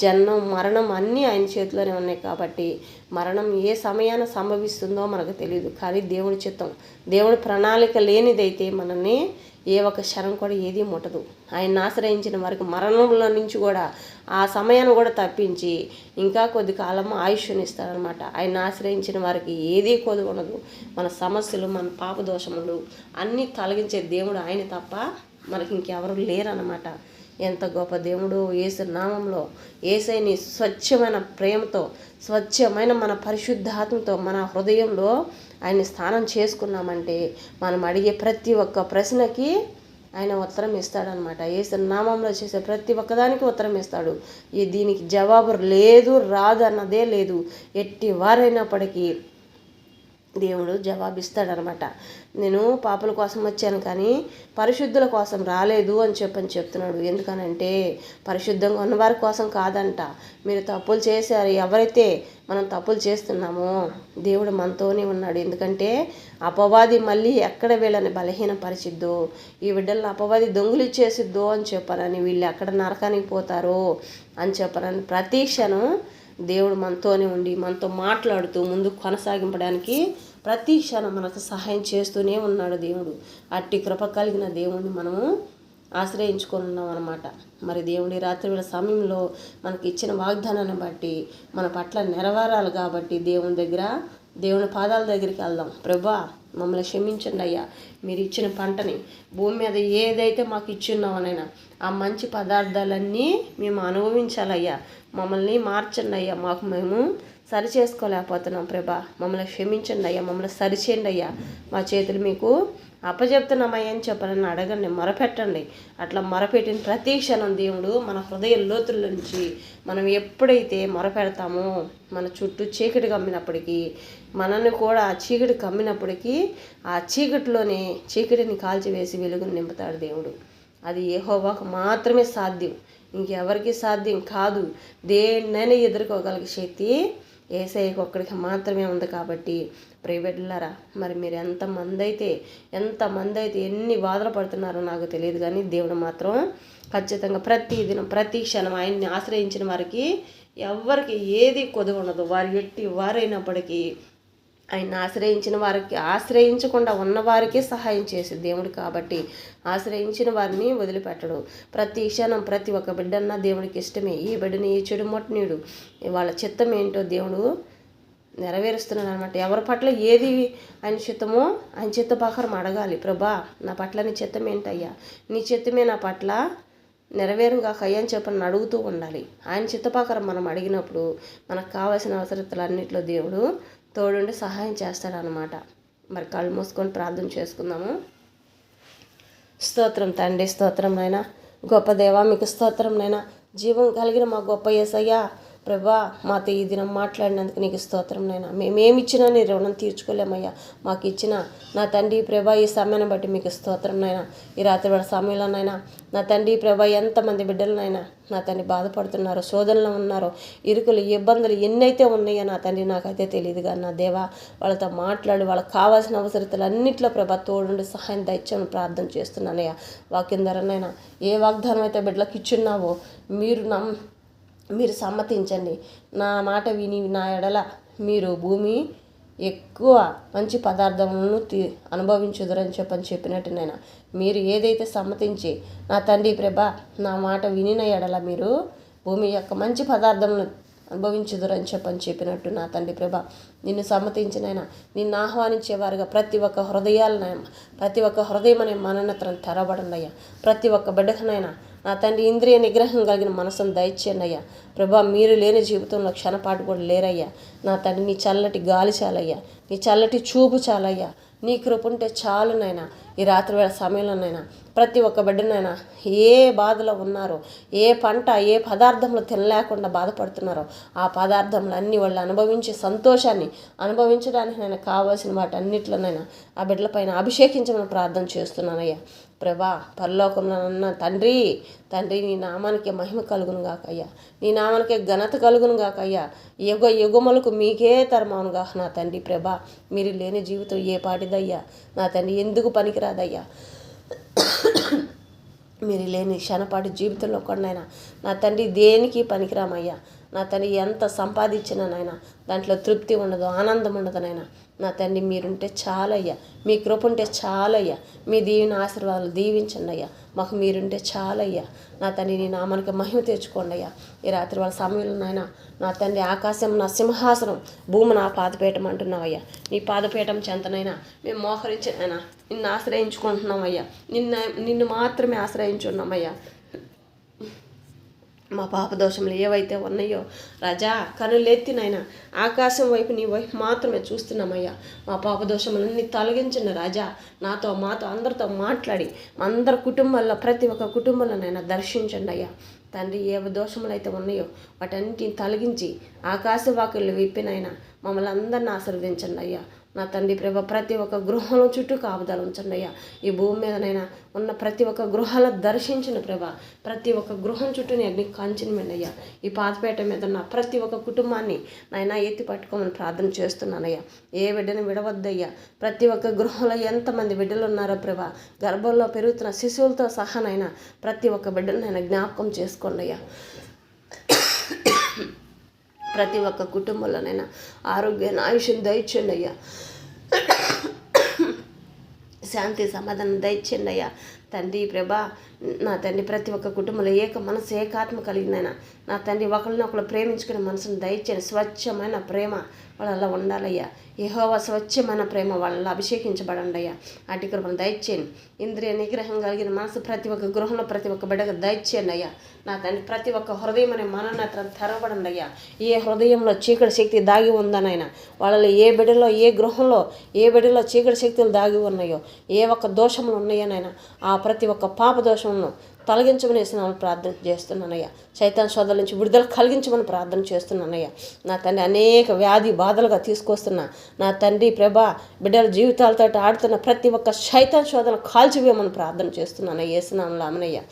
జన్మం మరణం అన్నీ ఆయన చేతిలోనే ఉన్నాయి కాబట్టి, మరణం ఏ సమయాన సంభవిస్తుందో మనకు తెలియదు. కానీ దేవుడి చిత్తం, దేవుడి ప్రణాళిక లేనిదైతే మనల్ని ఏ ఒక్క క్షణం కూడా ఏదీ ముట్టదు. ఆయన ఆశ్రయించిన వారికి మరణంలో నుంచి కూడా ఆ సమయాన్ని కూడా తప్పించి ఇంకా కొద్ది కాలం ఆయుష్ని ఇస్తారనమాట. ఆయన ఆశ్రయించిన వారికి ఏదీ కొదువనదు. మన సమస్యలు, మన పాపదోషములు అన్నీ తొలగించే దేవుడు ఆయన తప్ప మనకి ఇంకెవరు లేరన్నమాట. ఎంత గొప్ప దేవుడు! యేసు నామంలో యేసయ్యని స్వచ్ఛమైన ప్రేమతో, స్వచ్ఛమైన మన పరిశుద్ధాత్మతో మన హృదయంలో ఆయన స్థానం చేసుకున్నామంటే మనం అడిగే ప్రతి ఒక్క ప్రశ్నకి ఆయన ఉత్తరం ఇస్తాడనమాట. యేసు నామంలో చేసే ప్రతి ఒక్కదానికి ఉత్తరం ఇస్తాడు. దీనికి జవాబు లేదు, రాదు అన్నదే లేదు. ఎట్టి వారైనప్పటికీ దేవుడు జవాబిస్తాడనమాట. నేను పాపల కోసం వచ్చాను కానీ పరిశుద్ధుల కోసం రాలేదు అని చెప్తున్నాడు. ఎందుకనంటే పరిశుద్ధంగా ఉన్నవారి కోసం కాదంట. మీరు తప్పులు చేశారు, ఎవరైతే మనం తప్పులు చేస్తున్నామో దేవుడు మనతోనే ఉన్నాడు. ఎందుకంటే అపవాది మళ్ళీ ఎక్కడ వీళ్ళని బలహీనపరిచిద్దో, ఈ బిడ్డలను అపవాది దొంగిలిచ్చేసిద్దో అని చెప్పనని, వీళ్ళు ఎక్కడ నరకానికి పోతారో అని చెప్పనని ప్రతి క్షణం దేవుడు మనతోనే ఉండి మనతో మాట్లాడుతూ ముందుకు కొనసాగింపడానికి ప్రతి క్షణం మనకు సహాయం చేస్తూనే ఉన్నాడు దేవుడు. అట్టి కృప కలిగిన దేవుడిని మనము ఆశ్రయించుకొని ఉన్నాం అన్నమాట. మరి దేవుడి రాత్రి సమయంలో మనకి ఇచ్చిన వాగ్దానాన్ని బట్టి మన పట్ల నెరవేరాలి కాబట్టి దేవుని పాదాల దగ్గరికి వెళ్దాం. ప్రభా మమ్మల్ని క్షమించండి అయ్యా, మీరు ఇచ్చిన పంటని భూమి మీద ఏదైతే మాకు ఇచ్చున్నామనైనా ఆ మంచి పదార్థాలన్నీ మేము అనుభవించాలయ్యా, మమ్మల్ని మార్చండి అయ్యా, మేము సరి చేసుకోలేకపోతున్నాం ప్రభా, మమ్మల్ని క్షమించండి అయ్యా, మమ్మల్ని సరిచేయండి అయ్యా, మా చేతులు మీకు అప్పచెప్తున్నామయ్యా అని చెప్పాలని అడగండి, మొరపెట్టండి. అట్లా మొరపెట్టిన ప్రతి క్షణం దేవుడు మన హృదయ లోతుల నుంచి మనం ఎప్పుడైతే మొరపెడతామో మన చుట్టూ చీకటి కమ్మినప్పటికీ, మనల్ని కూడా ఆ చీకటి కమ్మినప్పటికీ ఆ చీకటిలోనే చీకటిని కాల్చివేసి వెలుగును నింపుతాడు దేవుడు. అది యెహోవాకు మాత్రమే సాధ్యం, ఇంకెవరికి సాధ్యం కాదు. దేన్నైనా ఎదుర్కోగలిగే శక్తి యేసయ్యకు ఒక్కడికి మాత్రమే ఉంది. కాబట్టి ప్రైవేట్లరా, మరి మీరు ఎంతమంది అయితే ఎన్ని బాధలు పడుతున్నారో నాకు తెలియదు, కానీ దేవుడు మాత్రం ఖచ్చితంగా ప్రతి దినం ప్రతి క్షణం ఆయన్ని ఆశ్రయించిన వారికి ఎవరికి ఏది కొదువు ఉండదు. వారు ఎట్టి వారైనప్పటికీ ఆయన ఆశ్రయించిన వారికి, ఆశ్రయించకుండా ఉన్నవారికే సహాయం చేసే దేవుడు కాబట్టి ఆశ్రయించిన వారిని వదిలిపెట్టడు. ప్రతి క్షణం ప్రతి ఒక్క బిడ్డన్నా దేవుడికి ఇష్టమే. ఈ బిడ్డని ఈ చెడు మొట్టనీయుడు, వాళ్ళ చిత్తం ఏంటో దేవుడు నెరవేరుస్తున్నాడు అనమాట. ఎవరి పట్ల ఏది ఆయన చిత్తమో ఆయన చిత్త ప్రకారం అడగాలి. ప్రభా నా పట్ల నీ చిత్తం ఏంటయ్యా, నీ చిత్తమే నా పట్ల నెరవేరుగాక అయ్యని చెప్పని అడుగుతూ ఉండాలి. ఆయన చిత్తప్రకారం మనం అడిగినప్పుడు మనకు కావాల్సిన అవసరతలన్నింటిలో దేవుడు తోడుండి సహాయం చేస్తాడనమాట. మరి కళ్ళు మూసుకొని ప్రార్థన చేసుకుందాము. స్తోత్రం తండ్రి, స్తోత్రం నాయనా, గొప్ప దేవా మీకు స్తోత్రం నాయనా, జీవం కలిగిన మా గొప్ప యేసయ్యా ప్రభా, మాతో ఈ దినం మాట్లాడినందుకు నీకు స్తోత్రం నాయనా. మేమేమిచ్చినా నీ రుణం తీర్చుకోలేమయ్యా. మాకు ఇచ్చిన నా తండ్రి ప్రభా ఈ సమయాన్ని బట్టి మీకు స్తోత్రం నాయనా. ఈ రాత్రి వేళ సమయంలోనైనా నా తండ్రి ప్రభా ఎంతమంది బిడ్డలనైనా నా తండ్రి బాధపడుతున్నారు, శోధనలో ఉన్నారు, ఇరుకులు ఇబ్బందులు ఎన్నైతే ఉన్నాయో నా తండ్రి నాకైతే తెలియదు. కానీ నా దేవా వాళ్ళతో మాట్లాడి వాళ్ళకి కావాల్సిన అవసరతలు అన్నింటిలో ప్రభా తోడుండి సహాయం దయచేయమని ప్రార్థన చేస్తున్నానయ్యా. వాక్యం ధరనైనా ఏ వాగ్దానం అయితే బిడ్డలకు ఇచ్చున్నావో మీరు సమ్మతించండి. నా మాట విని నా ఎడల మీరు భూమి ఎక్కువ మంచి పదార్థములను అనుభవించుదురని చెప్పినట్టు నైనా మీరు ఏదైతే సమ్మతించి నా తండ్రి ప్రభా నా మాట వినిన ఎడల మీరు భూమి యొక్క మంచి పదార్థములను అనుభవించుదురని చెప్పినట్టు నా తండ్రి ప్రభా నిన్ను సమ్మతించినైనా నిన్ను ఆహ్వానించేవారుగా ప్రతి ఒక్క హృదయాలనైనా ప్రతి ఒక్క హృదయం అనే మననత్రం తెరబడండి అయ్యా. ప్రతి ఒక్క బిడ్డకనైనా నా తండ్రి ఇంద్రియ నిగ్రహం కలిగిన మనసును దయచేయండి అయ్యా. ప్రభా మీరు లేని జీవితంలో క్షణపాటు కూడా లేరయ్యా. నా తండ్రి నీ చల్లటి గాలి చాలయ్యా, నీ చల్లటి చూపు చాలయ్యా, నీ కృప ఉంటే చాలునైనా. ఈ రాత్రి వేళ సమయంలోనైనా ప్రతి ఒక్క బిడ్డనైనా ఏ బాధలో ఉన్నారో, ఏ పంట ఏ పదార్థంలో తినలేకుండా బాధపడుతున్నారో ఆ పదార్థములన్నీ వాళ్ళు అనుభవించే సంతోషాన్ని అనుభవించడానికి నేను కావాల్సిన వాటన్నిటిలోనైనా ఆ బిడ్డలపైన అభిషేకించమని ప్రార్థన చేస్తున్నానయ్యా. ప్రభా పరలోకంలో ఉన్న తండ్రి నీ నామానికి మహిమ కలుగును గాకయ్యా, నీ నామానికి ఘనత కలుగును గాకయ్యా. యుగములకు మీకే తరమాను గాక నా తండ్రి ప్రభా. మీరు లేని జీవితం ఏ పాటిదయ్యా నా తండ్రి, ఎందుకు పనికిరాదయ్యా. మీరు లేని క్షణపాటి జీవితంలో కొన్నైనా నా తండ్రి దేనికి పనికిరామయ్యా. నా తండ్రి ఎంత సంపాదించినా నాయన దాంట్లో తృప్తి ఉండదు, ఆనందం ఉండదు నాయన. నా తండ్రి మీరుంటే చాలయ్యా, మీ కృప ఉంటే చాలయ్యా, మీ దీవెన ఆశీర్వాదాలు దీవించండి అయ్యా. మాకు మీరుంటే చాలయ్యా. నా తండ్రి నీ నామానికి మహిమ తెచ్చుకోండి అయ్యా. ఈ రాత్రి వాళ్ళ సమయంలో నాయన నా తండ్రి ఆకాశం నా సింహాసనం, భూమి నా పాదపీఠం అంటున్నావయ్యా. నీ పాదపీఠం చెంతనైనా మేము మోకరించినైనా నిన్ను ఆశ్రయించుకుంటున్నామయ్యా. నిన్ను మాత్రమే ఆశ్రయించున్నామయ్యా. మా పాపదోషములు ఏవైతే ఉన్నాయో రాజా కనులెత్తినైనా ఆకాశం వైపు నీ వైపు మాత్రమే చూస్తున్నామయ్యా. మా పాపదోషములన్నీ తొలగించండి రాజా. మాతో అందరితో మాట్లాడి అందరి కుటుంబాల్లో ప్రతి ఒక్క కుటుంబంలోనైనా దర్శించండి అయ్యా. తండ్రి ఏ దోషములు అయితే ఉన్నాయో వాటన్నిటిని తొలగించి ఆకాశ వాకులు విప్పినైనా మమ్మల్ని అందరిని ఆశీర్వదించండి అయ్యా. నా తండ్రి ప్రభ ప్రతి ఒక్క గృహంలో చుట్టూ కాపుదలు ఉంచండి అయ్యా. ఈ భూమి మీదనైనా ఉన్న ప్రతి ఒక్క గృహాల దర్శించిన ప్రభ ప్రతి ఒక్క గృహం చుట్టూ అగ్ని కాంచిన అయ్యా. ఈ పాతపేట మీద ఉన్న ప్రతి ఒక్క కుటుంబాన్ని నాయన ఎత్తి పట్టుకోమని ప్రార్థన చేస్తున్నానయ్యా. ఏ బిడ్డను విడవద్దయ్యా. ప్రతి ఒక్క గృహంలో ఎంతమంది బిడ్డలు ఉన్నారో ప్రభ, గర్భంలో పెరుగుతున్న శిశువులతో సహానైనా ప్రతి ఒక్క బిడ్డను నేను జ్ఞాపకం చేసుకోండి అయ్యా. ప్రతి ఒక్క కుటుంబంలోనైనా ఆరోగ్యాన్ని ఆయుష్ని దయచేయండి అయ్యా. శాంతి సమాధానం దయచేయండి అయ్యా. తండ్రి ప్రభా నా తండ్రి ప్రతి ఒక్క కుటుంబంలో ఏక మనసు ఏకాత్మ కలిగిందైనా నా తండ్రి ఒకరినొకరు ప్రేమించుకునే మనసును దయచేయండి. స్వచ్ఛమైన ప్రేమ వాళ్ళ ఉండాలయ్యా. యెహోవా స్వచ్ఛమైన ప్రేమ వాళ్ళ అభిషేకించబడండి అయ్యా. అటు కృపను దయచేయండి. ఇంద్రియ నిగ్రహం కలిగిన మనసు ప్రతి ఒక్క గృహంలో ప్రతి ఒక్క బిడ్డకు దయచేయండి అయ్యా. నా తండ్రి ప్రతి ఒక్క హృదయం అనే మనోనేత్రం తెరవబడండి అయ్యా. ఏ హృదయంలో చీకటి శక్తి దాగి ఉందనైనా వాళ్ళలో ఏ బిడ్డలో ఏ గృహంలో ఏ బిడ్డలో చీకటి శక్తులు దాగి ఉన్నాయో ఏ ఒక్క దోషములు ఉన్నాయోనైనా ఆ ప్రతి ఒక్క పాప దోషమును తొలగించమని ప్రార్థన చేస్తున్నానయ్యా. సైతాన్ శోధల నుంచి విడుదల కలిగించమని ప్రార్థన చేస్తున్నానయ్యా. నా తండ్రి అనేక వ్యాధి బాధలుగా తీసుకొస్తున్నా నా తండ్రి ప్రభా బిడ్డల జీవితాలతో ఆడుతున్న ప్రతి ఒక్క సైతాన్ శోధన కాల్చివేయమని ప్రార్థన చేస్తున్నాను యేసునామములో ఆమేనయ్యా.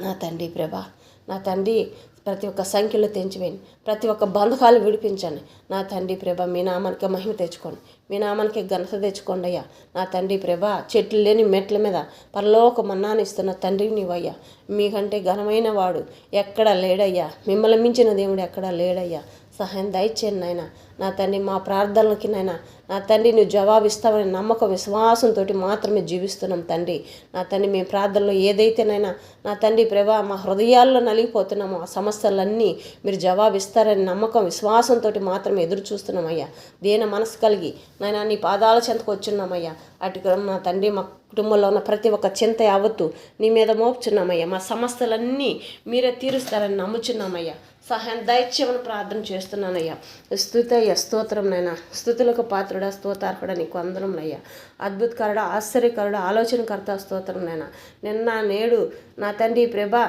నా తండ్రి ప్రభా నా తండ్రి ప్రతి ఒక్క సంఖ్యలో తెంచివేయండి. ప్రతి ఒక్క బంధకాలు విడిపించండి. నా తండ్రి ప్రభ మీ నామానికి మహిమ తెచ్చుకోండి. మీ నామానికి ఘనత తెచ్చుకోండి అయ్యా. నా తండ్రి ప్రభ చెట్లు లేని మెట్ల మీద పరలోక మన్నాను ఇస్తున్న తండ్రి నీవయ్యా. మీకంటే ఘనమైన వాడు ఎక్కడా లేడయ్యా. మిమ్మల్ని మించిన దేవుడు ఎక్కడా లేడయ్యా. సహాయం దయచేయండి నాయన. నా తండ్రి మా ప్రార్థనలకి నాయన నా తండ్రి నువ్వు జవాబిస్తావని నమ్మకం విశ్వాసంతో మాత్రమే జీవిస్తున్నాం తండ్రి. నా తండ్రి మేము ప్రార్థనలో ఏదైతేనైనా నా తండ్రి ప్రభా మా హృదయాల్లో నలిగిపోతున్నామో ఆ సమస్యలన్నీ మీరు జవాబిస్తారని నమ్మకం విశ్వాసంతో మాత్రమే ఎదురు చూస్తున్నామయ్యా. దీన మనసు కలిగి నాయన నీ పాదాల చెంతకు వచ్చున్నామయ్యా. అటు నా తండ్రి మా కుటుంబంలో ఉన్న ప్రతి ఒక్క చింత యావత్తు నీ మీద మోపుచున్నామయ్యా. మా సమస్యలన్నీ మీరే తీరుస్తారని నమ్ముచున్నామయ్యా. సహాయం దయచేయమని ప్రార్థన చేస్తున్నానయ్యా. స్తుతయ్య స్తోత్రం నైనా. స్తుతులకు పాత్రుడా స్తోతార్హుడా నీకు అందరంనయ్యా. అద్భుతకరుడా ఆశ్చర్యకరుడా ఆలోచనకర్త స్తోత్రం నైనా. నిన్న నేడు నా తండ్రి ప్రభా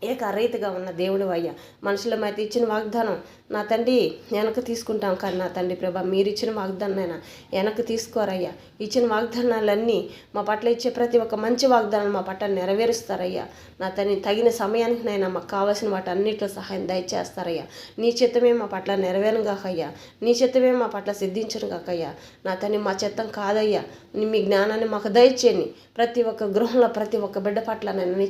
ఏకరీతిగా ఉన్న దేవుడు అయ్యా. మనుషులమైతే ఇచ్చిన వాగ్దానం నా తండ్రి వెనక్కి తీసుకుంటాం, కానీ నా తండ్రి ప్రభా మీరు ఇచ్చిన వాగ్దానైనా వెనక్కి తీసుకోరయ్యా. ఇచ్చిన వాగ్దానాలన్నీ మా పట్ల ఇచ్చే ప్రతి ఒక్క మంచి వాగ్దానం మా పట్ల నెరవేరుస్తారయ్యా. నా తండ్రి తగిన సమయానికి నైనా మాకు కావాల్సిన వాటి అన్నింటిలో సహాయం దయచేస్తారయ్యా. నీ చిత్తమే మా పట్ల నెరవేరును కాకయ్యా. నీ చిత్తమే మా పట్ల సిద్ధించను కాకయ్యా. నా తండ్రి మా చిత్తం కాదయ్యా. మీ జ్ఞానాన్ని మాకు దయచేయండి. ప్రతి ఒక్క గృహంలో ప్రతి ఒక్క బిడ్డ పట్ల నేను నీ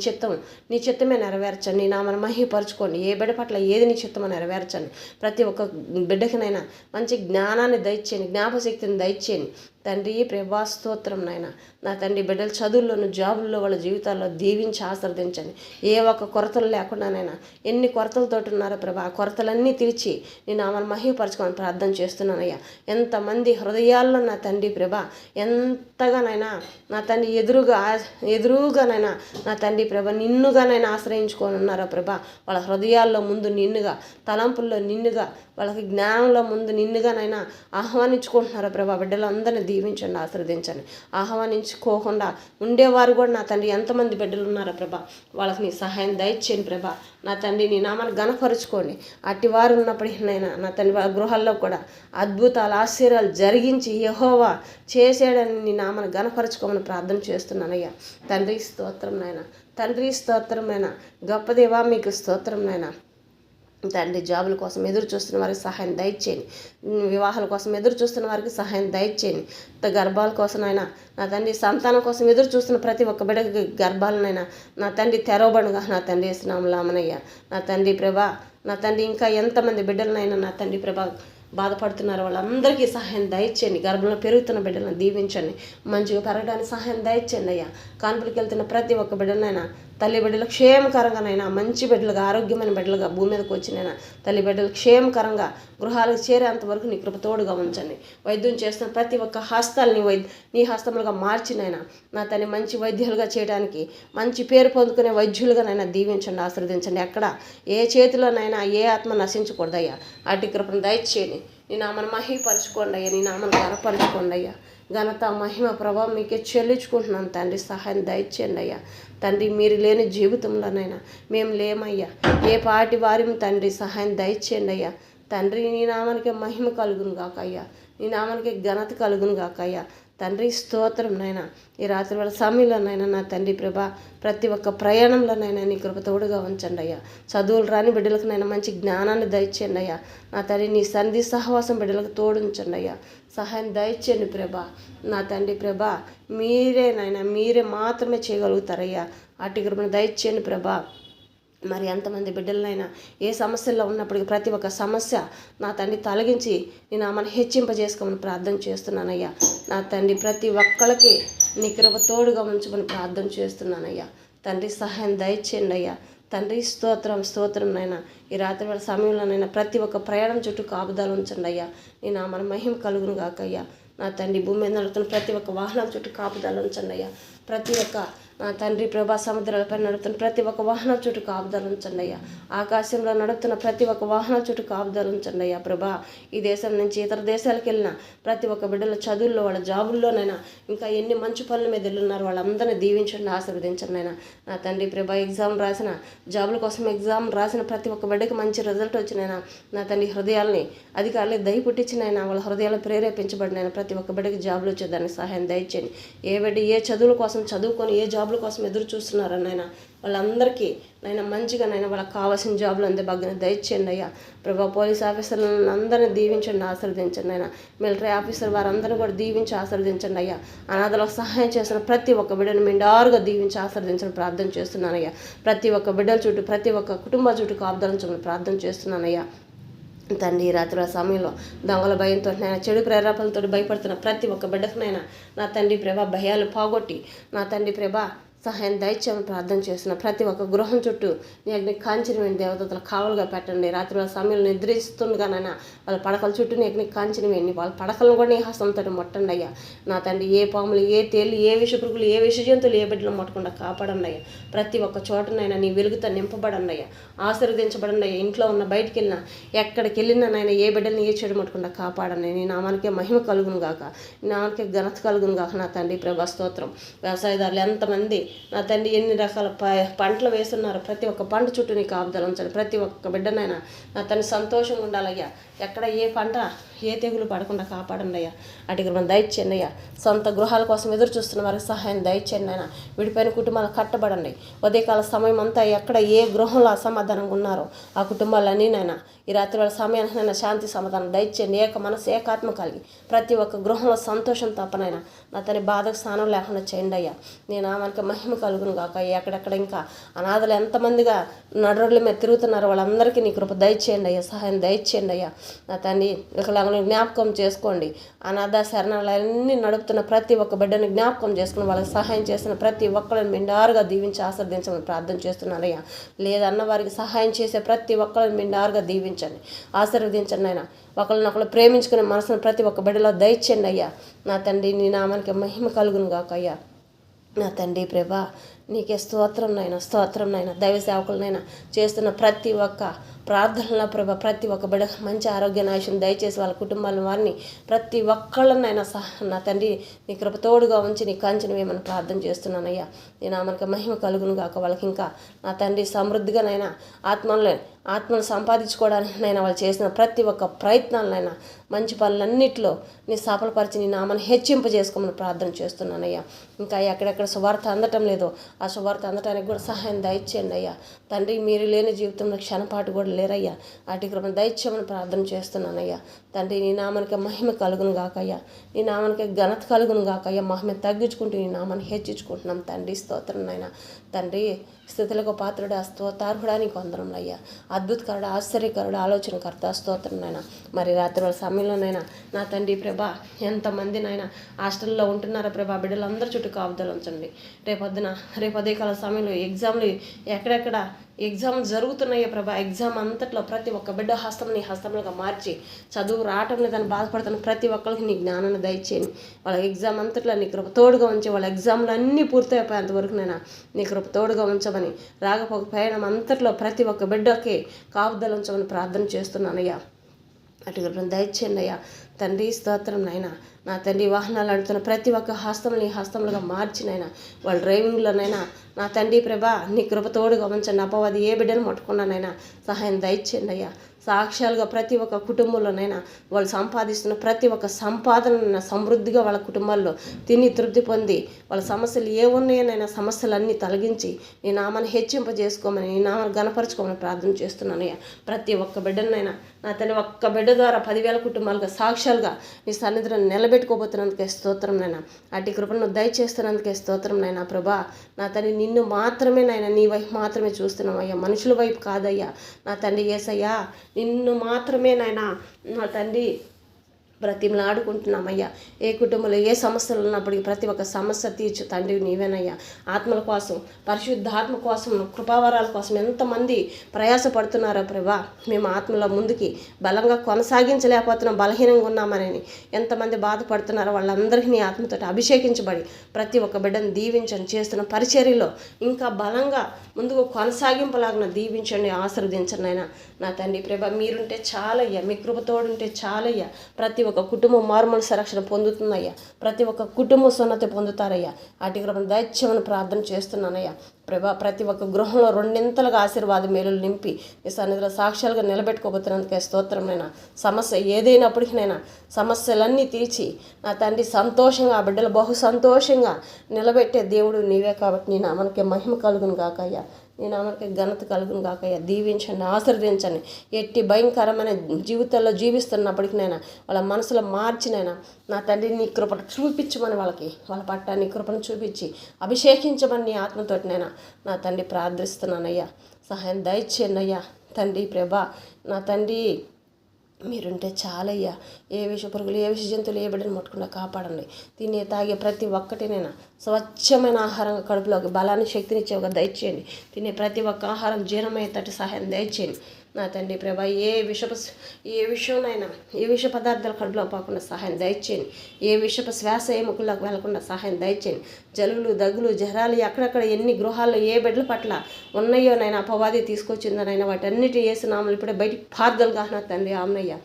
చిత్తమే నెరవేర్చండి. నీ నామను మహిమపరచుకోండి. ఏ బిడ్డ పట్ల ఏది నీ చిత్తమో నెరవేర్చండి. ప్రతి ఒక్క బిడ్డకినైనా మంచి జ్ఞానాన్ని దయచేయండి, జ్ఞాపశక్తిని దయచేయండి తండ్రి. ప్రభా స్తోత్రం నాయన. నా తండ్రి బిడ్డల చదువుల్లోను జాబుల్లో వాళ్ళ జీవితాల్లో దీవించి ఆశీర్వదించండి. ఏ ఒక్క కొరతలు లేకుండానైనా ఎన్ని కొరతలతోటి ఉన్నారో ప్రభా ఆ కొరతలన్నీ తీర్చి నేను ఆమెను మహిమపరచుకొని ప్రార్థన చేస్తున్నానయ్యా. ఎంతమంది హృదయాల్లో నా తండ్రి ప్రభా ఎంతగానైనా నా తండ్రి ఎదురుగానైనా నా తండ్రి ప్రభా నిన్నుగానైనా ఆశ్రయించుకొని ఉన్నారో ప్రభా వాళ్ళ హృదయాల్లో ముందు నిన్నుగా, తలంపుల్లో నిన్నుగా, వాళ్ళకి జ్ఞానంలో ముందు నిన్నుగానైనా ఆహ్వానించుకుంటున్నారో ప్రభా బిడ్డలందరినీ దీవించండి, ఆశీర్వదించండి. ఆహ్వానించుకోకుండా ఉండేవారు కూడా నా తండ్రి ఎంతమంది బిడ్డలు ఉన్నారో ప్రభా వాళ్ళకి నీ సహాయం దయచేయండి ప్రభా. నా తండ్రి నీ నామాన్ని ఘనపరుచుకోండి. అట్టివారు ఉన్నప్పటికైనా నా తండ్రి వాళ్ళ గృహాల్లో కూడా అద్భుతాలు ఆశ్చర్యాలు జరిగించి యెహోవా చేసాడని నీ నామాన్ని ఘనపరుచుకోమని ప్రార్థన చేస్తున్నానయ్యా. తండ్రి స్తోత్రం నాయన. తండ్రి స్తోత్రం నాయన. గొప్ప దేవా మీకు స్తోత్రం నాయన. తండ్రి జాబుల కోసం ఎదురు చూస్తున్న వారికి సహాయం దయచేయండి. వివాహాల కోసం ఎదురు చూస్తున్న వారికి సహాయం దయచేయండి. గర్భాల కోసం అయినా నా తండ్రి సంతానం కోసం ఎదురు చూస్తున్న ప్రతి ఒక్క బిడ్డకి గర్భాలనైనా నా తండ్రి తెరవబడుగా నా తండ్రి యేసునామములో నా తండ్రి ప్రభా నా తండ్రి ఇంకా ఎంతమంది బిడ్డలనైనా నా తండ్రి ప్రభా బాధపడుతున్నారు వాళ్ళందరికీ సహాయం దయచేయండి. గర్భంలో పెరుగుతున్న బిడ్డలను దీవించండి. మంచిగా పెరగడానికి సహాయం దయచేయండి అయ్యా. కాన్పులకు వెళ్తున్న ప్రతి ఒక్క బిడ్డలనైనా తల్లి బిడ్డలు క్షేమకరంగానైనా మంచి బిడ్డలుగా ఆరోగ్యమైన బిడ్డలుగా భూమి మీదకి వచ్చినైనా తల్లి బిడ్డలు క్షేమకరంగా గృహాలకు చేరేంతవరకు నీ కృప తోడుగా ఉంచండి. వైద్యం చేస్తున్న ప్రతి ఒక్క హస్తాలని నీ హస్తములుగా మార్చినైనా నా తల్లి మంచి వైద్యులుగా చేయడానికి మంచి పేరు పొందుకునే వైద్యులుగానైనా దీవించండి, ఆశీర్వదించండి. ఎక్కడ ఏ చేతిలోనైనా ఏ ఆత్మ నశించకూడదయ్యా. అటు కృపను దయచేయండి. నీ నామను మహిమపరచుకోండి అయ్యా. నీ నామను ఘనపరచుకోండి అయ్యా. ఘనత మహిమ ప్రభావం మీకే చెల్లించుకుంటున్నాను తండ్రి. సహాయం దయచేయండి అయ్యా. తండ్రి మీరు లేని జీవితంలోనైనా మేము లేమయ్యా. ఏ పాటి వారి తండ్రి సహాయం దయచేయండి అయ్యా. తండ్రి నీ నామానికి మహిమ కలుగును గాకయ్యా. నీ నామానికి ఘనత కలుగును గాకయ్యా. తండ్రి స్తోత్రం నాయన. ఈ రాత్రి వాళ్ళ సమయంలోనైనా నా తండ్రి ప్రభా ప్రతి ఒక్క ప్రయాణంలోనైనా నీ కృప తోడుగా ఉంచండి అయ్యా. చదువులు రాని బిడ్డలకు నైనా మంచి జ్ఞానాన్ని దయచేయండి అయ్యా. నా తండ్రి నీ సన్నిధి సహవాసం బిడ్డలకు తోడుంచండి అయ్యా. సహాయం దయచేయండి ప్రభా. నా తండ్రి ప్రభా మీరే మాత్రమే చేయగలుగుతారయ్యా. అటు కృపను దయచేయండి ప్రభా. మరి ఎంతమంది బిడ్డలనైనా ఏ సమస్యల్లో ఉన్నప్పటికీ ప్రతి ఒక్క సమస్య నా తండ్రి తొలగించి నేను ఆమెను హెచ్చింపజేసుకోమని ప్రార్థన చేస్తున్నానయ్యా. నా తండ్రి ప్రతి ఒక్కళ్ళకి నీ కృప తోడుగా ఉంచమని ప్రార్థన చేస్తున్నానయ్యా. తండ్రి సహాయం దయచేయండి అయ్యా. తండ్రి స్తోత్రం నైనా. ఈ రాత్రి వేళ సమయంలోనైనా ప్రతి ఒక్క ప్రయాణం చుట్టూ కాపుదాలు ఉంచండి అయ్యా. నేను ఆమెను మహిమ కలుగును గాకయ్యా. నా తండ్రి భూమి మీద నడుతున్న ప్రతి ఒక్క వాహనాల చుట్టూ కాపుదాలు ఉంచండి అయ్యా. ప్రతి ఒక్క నా తండ్రి ప్రభా సముద్రాలపై నడుపుతున్న ప్రతి ఒక్క వాహనం చుట్టూ కాపుదాలు ఉంచండి అయ్యా. ఆకాశంలో నడుపుతున్న ప్రతి ఒక్క వాహనం చుట్టూ కాపుదాలు ఉంచండి అయ్యా. ప్రభా ఈ దేశం నుంచి ఇతర దేశాలకు వెళ్ళిన ప్రతి ఒక్క బిడ్డల చదువుల్లో వాళ్ళ జాబుల్లోనైనా ఇంకా ఎన్ని మంచి పనుల మీద వెళ్ళున్నారు వాళ్ళందరినీ దీవించండి, ఆశీర్వదించండి అయినా. నా తండ్రి ప్రభా జాబుల కోసం ఎగ్జామ్ రాసిన ప్రతి ఒక్క బిడ్డకి మంచి రిజల్ట్ వచ్చినైనా నా తండ్రి హృదయాల్ని అధికారులు దయ పుట్టించినైనా వాళ్ళ హృదయాలు ప్రేరేపించబడినైనా ప్రతి ఒక్క బిడ్డకి జాబులు వచ్చేదానికి సహాయం దయచేయండి. ఏ బిడ్డ ఏ చదువుల కోసం చదువుకొని ఏ జాబుల కోసం ఎదురు చూస్తున్నారనైనా వాళ్ళందరికీ నైనా మంచిగా వాళ్ళకి కావాల్సిన జాబులు అందే బాగా దయచేయండి అయ్యా. ప్రభా పోలీస్ ఆఫీసర్లను అందరినీ దీవించండి, ఆశీర్వదించండి అయినా. మిలిటరీ ఆఫీసర్ వారందరూ కూడా దీవించి ఆశీర్వదించండి అయ్యా. అనాథలకు సహాయం చేసిన ప్రతి ఒక్క బిడ్డను మెండారుగా దీవించి ఆశీర్వదించని ప్రార్థన చేస్తున్నానయ్యా. ప్రతి ఒక్క బిడ్డల చుట్టూ ప్రతి ఒక్క కుటుంబ చుట్టూ కాపుదలించమని ప్రార్థన చేస్తున్నానయ్యా. తండ్రి ఈ రాత్రి సమయంలో దొంగల భయంతో నేను చెడు ప్రేరేపణలతో భయపడుతున్న ప్రతి ఒక్క బిడ్డకునైనా నా తండ్రి ప్రభ భయాలు పోగొట్టి నా తండ్రి ప్రభ సహాయం దయచేయమని ప్రార్థన చేస్తున్న ప్రతి ఒక్క గృహం చుట్టూ నీ అగ్ని కాంచనమైన దేవతలు కావలుగా పెట్టండి. రాత్రి వాళ్ళ సమయంలో నిద్రిస్తుండగానైనా వాళ్ళ పడకల చుట్టూ నీ అగ్ని కాంచనవేయండి. వాళ్ళ పడకలను కూడా నీ హస్తంతో ముట్టండి అయ్యా. నా తండ్రి ఏ పాములు, ఏ తేళ్ళు, ఏ విషపురుగులు, ఏ విష జంతువులు ఏ బిడ్డలు ముట్టకుండా కాపాడండి అయ్యా. ప్రతి ఒక్క చోటనైనా నీ వెలుగుతో నింపబడండి అయ్యా. ఆశీర్వదించబడండి అయ్యా. ఇంట్లో ఉన్న బయటికి వెళ్ళినా ఎక్కడికి వెళ్ళినా నాయన ఏ బిడ్డల్ని ఏ చెడు ముట్టకుండా కాపాడండి. నీ నామానికే మహిమ కలుగును గాక, నీ నామానికే ఘనత కలుగును గాక. నా తండ్రి ప్రభా స్తోత్రం. వ్యవసాయదారులు ఎంతమంది నా తండ్రి ఎన్ని రకాల పంటలు వేస్తున్నారు, ప్రతి ఒక్క పంట చుట్టూ నీకు కాపుదల ఉంచండి. ప్రతి ఒక్క బిడ్డనైనా నా తండ్రి సంతోషంగా ఉండాలయ్యా. ఎక్కడ ఏ పంట ఏ తెగులు పడకుండా కాపాడండి అయ్యా. అటు మనం దయచేయండి అయ్యా. సొంత గృహాల కోసం ఎదురు చూస్తున్న వారికి సహాయం దయచేయండి అయినా. విడిపోయిన కుటుంబాలు కట్టబడండి. ఉదయకాల సమయం అంతా ఎక్కడ ఏ గృహంలో అసమాధానంగా ఉన్నారో ఆ కుటుంబాలన్నీ నైనా ఈ రాత్రి వాళ్ళ సమయానికి శాంతి సమాధానం దయచేయండి. ఏక మనసు ఏకాత్మ కలిగి ప్రతి ఒక్క గృహంలో సంతోషం తప్పనైనా నా తన బాధకు స్థానం లేకుండా చేయండి అయ్యా. నేను మనకి మహిమ కలుగును కాక. ఎక్కడెక్కడ ఇంకా అనాథలు ఎంతమందిగా నడురోడ్ల మీద తిరుగుతున్నారో వాళ్ళందరికీ నీ కృప దయచేయండి అయ్యా. సహాయం దయచేయండి అయ్యా. నా తండ్రి వికలాంగులను జ్ఞాపకం చేసుకోండి. అనాథ శరణాలన్నీ నడుపుతున్న ప్రతి ఒక్క బిడ్డని జ్ఞాపకం చేసుకుని వాళ్ళకి సహాయం చేసిన ప్రతి ఒక్కరిని మెండారుగా దీవించి ఆశీర్వదించమని ప్రార్థన చేస్తున్నారయ్యా. లేదన్న వారికి సహాయం చేసే ప్రతి ఒక్కరిని మెండారుగా దీవించండి, ఆశీర్వదించండి అయినా. ఒకరినొకరు ప్రేమించుకునే మనసును ప్రతి ఒక్క బిడ్డలో దయచేయండి అయ్యా. నా తండ్రి నీ నామానికి మహిమ కలుగును గాక అయ్యా. నా తండ్రి ప్రభా నీకే స్తోత్రం నాయన. దైవ సేవకులనైనా చేస్తున్న ప్రతి ఒక్క ప్రార్థనలో ప్రభా ప్రతి ఒక్క బిడ్డ మంచి ఆరోగ్య నాశనం దయచేసి వాళ్ళ కుటుంబాల వారిని ప్రతి ఒక్కళ్ళనైనా నా తండ్రి నీ కృప తోడుగా ఉంచి నీ కాంచన వేయమని ప్రార్థన చేస్తున్నానయ్యా. నేను ఆమెకి మహిమ కలుగును గాక. వాళ్ళకి ఇంకా నా తండ్రి సమృద్ధిగానైనా ఆత్మను సంపాదించుకోవడానికి నైనా వాళ్ళు చేసిన ప్రతి ఒక్క ప్రయత్నాలనైనా మంచి పనులన్నింటిలో నీ సఫలపరిచి నీ నామని హెచ్చింపజేసుకోమని ప్రార్థన చేస్తున్నానయ్యా. ఇంకా ఎక్కడెక్కడ సువార్త అందటం లేదో ఆ సువార్త అందటానికి కూడా సహాయం దయచేయండి అయ్యా. తండ్రి మీరు లేని జీవితంలో క్షణపాటు కూడా లేరయ్యా. అటు కృపను దయచేయమని ప్రార్థన చేస్తున్నానయ్యా. తండ్రి నీ నామానికి మహిమ కలుగును గాకయ్యా. నీ నామానికి ఘనత కలుగును గాకయ్యా. మహిమ తగ్గించుకుంటూ నీ నామాన్ని హెచ్చించుకుంటున్నాం తండ్రి. స్తోత్రం నాయన. తండ్రి స్థితులకు పాత్రుడు స్తోతార్హుడా నీకు అందరం అయ్యా. అద్భుతకరుడు, ఆశ్చర్యకరుడు, ఆలోచనకర్త స్తోత్రం నాయన. మరి రాత్రి వాళ్ళ సమయంలోనైనా నా తండ్రి ప్రభా ఎంతమంది నాయన హాస్టల్లో ఉంటున్నారో ప్రభా బిడ్డలందరూ చుట్టూ కాపుదలు ఉంచండి. రేపు ఉదయకాల సమయంలో ఎగ్జామ్లు ఎక్కడెక్కడ ఎగ్జామ్ జరుగుతున్నాయో ప్రభా ఎగ్జామ్ అంతట్లో ప్రతి ఒక్క బిడ్డ హస్తం నీ హస్తంలోగా మార్చి చదువు రావటం లేదని బాధపడుతున్న ప్రతి ఒక్కరికి నీ జ్ఞానాన్ని దయచేయండి. వాళ్ళ ఎగ్జామ్ అంతట్లో నీ కృప తోడుగా ఉంచి వాళ్ళ ఎగ్జామ్లు అన్నీ పూర్తయిపోయేంతవరకు నేను నీ కృప తోడుగా ఉంచమని రాకపోక ప్రయాణం అంతట్లో ప్రతి ఒక్క బిడ్డకి కాపుదలు ఉంచమని ప్రార్థన చేస్తున్నానయ్యా. అటు కృపను దయచేయండి అయ్యా. తండ్రి స్తోత్రం నాయన. నా తండ్రి వాహనాలు అడుగుతున్న ప్రతి ఒక్క హస్తం నీ హస్తములుగా మార్చినైనా వాళ్ళ డ్రైవింగ్లోనైనా నా తండ్రి ప్రభా నీ కృప తోడుగా ఉంచండి. అపవాది ఏ బిడ్డను ముట్టకుండానైనా సహాయం దయచేయండి అయ్యా. సాక్ష్యాలుగా ప్రతి ఒక్క కుటుంబంలోనైనా వాళ్ళు సంపాదిస్తున్న ప్రతి ఒక్క సంపాదన సమృద్ధిగా వాళ్ళ కుటుంబాల్లో తిని తృప్తి పొంది వాళ్ళ సమస్యలు ఏ ఉన్నాయనైనా సమస్యలన్నీ తొలగించి నీ నామాన్ని హెచ్చింపజేసుకోమని నీ నామాన్ని గణపరచుకోమని ప్రార్థన చేస్తున్నానయ్యా. ప్రతి ఒక్క బిడ్డనైనా నా తల్లి ఒక్క బిడ్డ ద్వారా 10,000 కుటుంబాలుగా సాక్ష్యాలుగా నీ సన్నిధిలో నిలబెట్టుకోబోతున్నందుకే స్తోత్రం నాయన. అటు కృపను దయచేస్తున్నందుకే స్తోత్రం నాయన. ప్రభా నా తండ్రి నిన్ను మాత్రమే నాయన నీ వైపు మాత్రమే చూస్తున్నామయ్యా, మనుషుల వైపు కాదయ్యా. నా తండ్రి యేసయ్యా నిన్ను మాత్రమే నాయన నా తండ్రి బ్రతిమలాడుకుంటున్నామయ్యా. ఏ కుటుంబంలో ఏ సమస్యలు ఉన్నప్పటికీ ప్రతి ఒక్క సమస్య తీర్చు తండ్రి నీవేనయ్యా. ఆత్మల కోసం, పరిశుద్ధాత్మ కోసం, కృపావరాల కోసం ఎంతమంది ప్రయాసపడుతున్నారో ప్రభా మేము ఆత్మల ముందుకి బలంగా కొనసాగించలేకపోతున్నాం, బలహీనంగా ఉన్నామని ఎంతమంది బాధపడుతున్నారో వాళ్ళందరికీ నీ ఆత్మతో అభిషేకించబడి ప్రతి ఒక్క బిడ్డను దీవించండి. చేస్తున్న పరిచర్యలో ఇంకా బలంగా ముందుకు కొనసాగింపలాగిన దీవించండి, ఆశీర్వదించండి అయినా నా తండ్రి ప్రభా. మీరుంటే చాలయ్యా, మీ కృపతోడుంటే చాలయ్యా. ప్రతి ఒక్క కుటుంబం మారుమనసు రక్షణ పొందుతుందయ్యా. ప్రతి ఒక్క కుటుంబం సున్నతి పొందుతారయ్యా. అటు కృపను దయచేయమని ప్రార్థన చేస్తున్నానయ్యా. ప్రభా ప్రతి ఒక్క గృహంలో రెండింతలుగా ఆశీర్వాద మేలులు నింపి ఈ సన్నిధిలో సాక్ష్యాలుగా నిలబెట్టుకోబోతున్నందుకే స్తోత్రంనైనా. సమస్య ఏదైనప్పటికీనైనా సమస్యలన్నీ తీర్చి నా తండ్రి సంతోషంగా ఆ బిడ్డలు బహు సంతోషంగా నిలబెట్టే దేవుడు నీవే కాబట్టి నీ నామానికి మహిమ కలుగును గాకయ్యా. నీ నామానికి ఘనత కలుగును గాకయ్యా. దీవించండి, ఆశీర్వదించండి. ఎట్టి భయంకరమైన జీవితాల్లో జీవిస్తున్నప్పటికీనైనా వాళ్ళ మనసులో మార్చినైనా నా తండ్రి నీ కృపను చూపించమని వాళ్ళ పట్ల నీ కృపను చూపించి అభిషేకించమని నీ ఆత్మతోటినైనా నా తండ్రి ప్రార్థిస్తున్నానయ్యా. సహాయం దయచేయండి అయ్యా. తండ్రి ప్రభా నా తండ్రి మీరుంటే చాలయ్యా. ఏ విష పురుగులు, ఏ విష జంతువులు, ఏ బిడ్డను ముట్టకుండా కాపాడండి. తినే తాగే ప్రతి ఒక్కటినైనా స్వచ్ఛమైన ఆహారంగా కడుపులోకి బలాన్ని, శక్తినిచ్చేవిగా దయచేయండి. తినే ప్రతి ఒక్క ఆహారం జీర్ణమయ్యేటట్టు సహాయం దయచేయండి. నా తండ్రి ప్రభా, ఏ విషంనైనా ఏ విష పదార్థాలు కడుపులో పోకుండా సహాయం దయచేయండి. ఏ విషపు శ్వాస ఏ ముక్కుల్లోకి వెళ్లకుండా సహాయం దయచేయండి. జలుబులు, దగ్గులు, జ్వరాలు ఎక్కడెక్కడ ఎన్ని గృహాల్లో ఏ బిడ్డల పట్ల ఉన్నాయో నైనా అపవాది తీసుకొచ్చిందనైనా వాటన్నిటి ఏసునామలు ఇప్పుడే బయటికి పార్దలు కాన తండ్రి. ఆమెనయ్యా,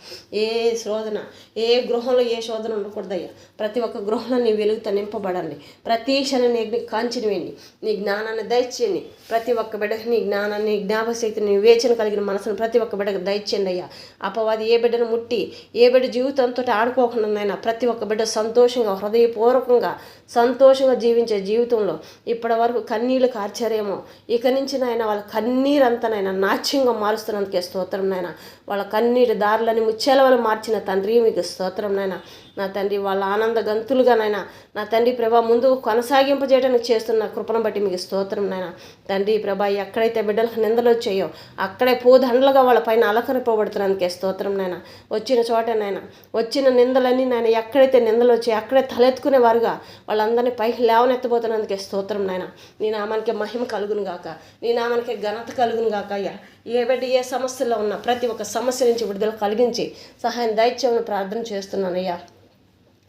ఏ శోధన, ఏ గృహంలో ఏ శోధన ఉండకూడదయ్యా. ప్రతి ఒక్క గృహంలో నీ వెలుగుతో నింపబడండి. ప్రతి క్షణం నీ కాంచిని వేయండి. నీ జ్ఞానాన్ని దయచేయండి. ప్రతి ఒక్క బిడ్డకి నీ జ్ఞానాన్ని, జ్ఞాపశక్తిని, వివేచన కలిగిన మనసును ప్రతి ఒక్క బిడ్డకు దయచేయండి అయ్యా. అపవాది ఏ బిడ్డను ముట్టి ఏ బిడ్డ జీవితంతో ఆడుకోకుండా ప్రతి ఒక్క బిడ్డ సంతోషంగా, హృదయపూర్వకంగా, సంతోషంగా జీవించే జీవితంలో ఇప్పటి వరకు కన్నీళ్ళు కార్చారేమో, ఇక నుంచి నాయన వాళ్ళ కన్నీరంతనైనా నాట్యంగా మారుస్తున్నందుకే స్తోత్రం నాయన. వాళ్ళ కన్నీటి దారులని ముచ్చెలవలు మార్చిన తండ్రి మీకు స్తోత్రం నాయన. నా తండ్రి వాళ్ళ ఆనంద గంతులుగానైనా నా తండ్రి ప్రభా ముందు కొనసాగింపజేయడానికి చేస్తున్న కృపను బట్టి మీకు స్తోత్రం నాయన. తండ్రి ప్రభా, ఎక్కడైతే బిడ్డలకు నిందలు వచ్చాయో అక్కడే పూదండలుగా వాళ్ళ పైన అలకరిపోబడుతున్నందుకే స్తోత్రం నాయన. వచ్చిన చోటనైనా వచ్చిన నిందలన్నీ నాయన ఎక్కడైతే నిందలు వచ్చాయో అక్కడే తలెత్తుకునే వారుగా వాళ్ళందరినీ పైకి లేవనెత్తబోతున్నందుకే స్తోత్రం నాయన. నీ నామానికి మహిమ కలుగును గాక, నీ నామానికి ఘనత కలుగును గాక అయ్యా. ఏ బిడ్డ ఏ సమస్యలో ఉన్నా ప్రతి ఒక్క సమస్య నుంచి విడుదల కలిగించి సహాయం దయచేయమని ప్రార్థన చేస్తున్నానయ్యా.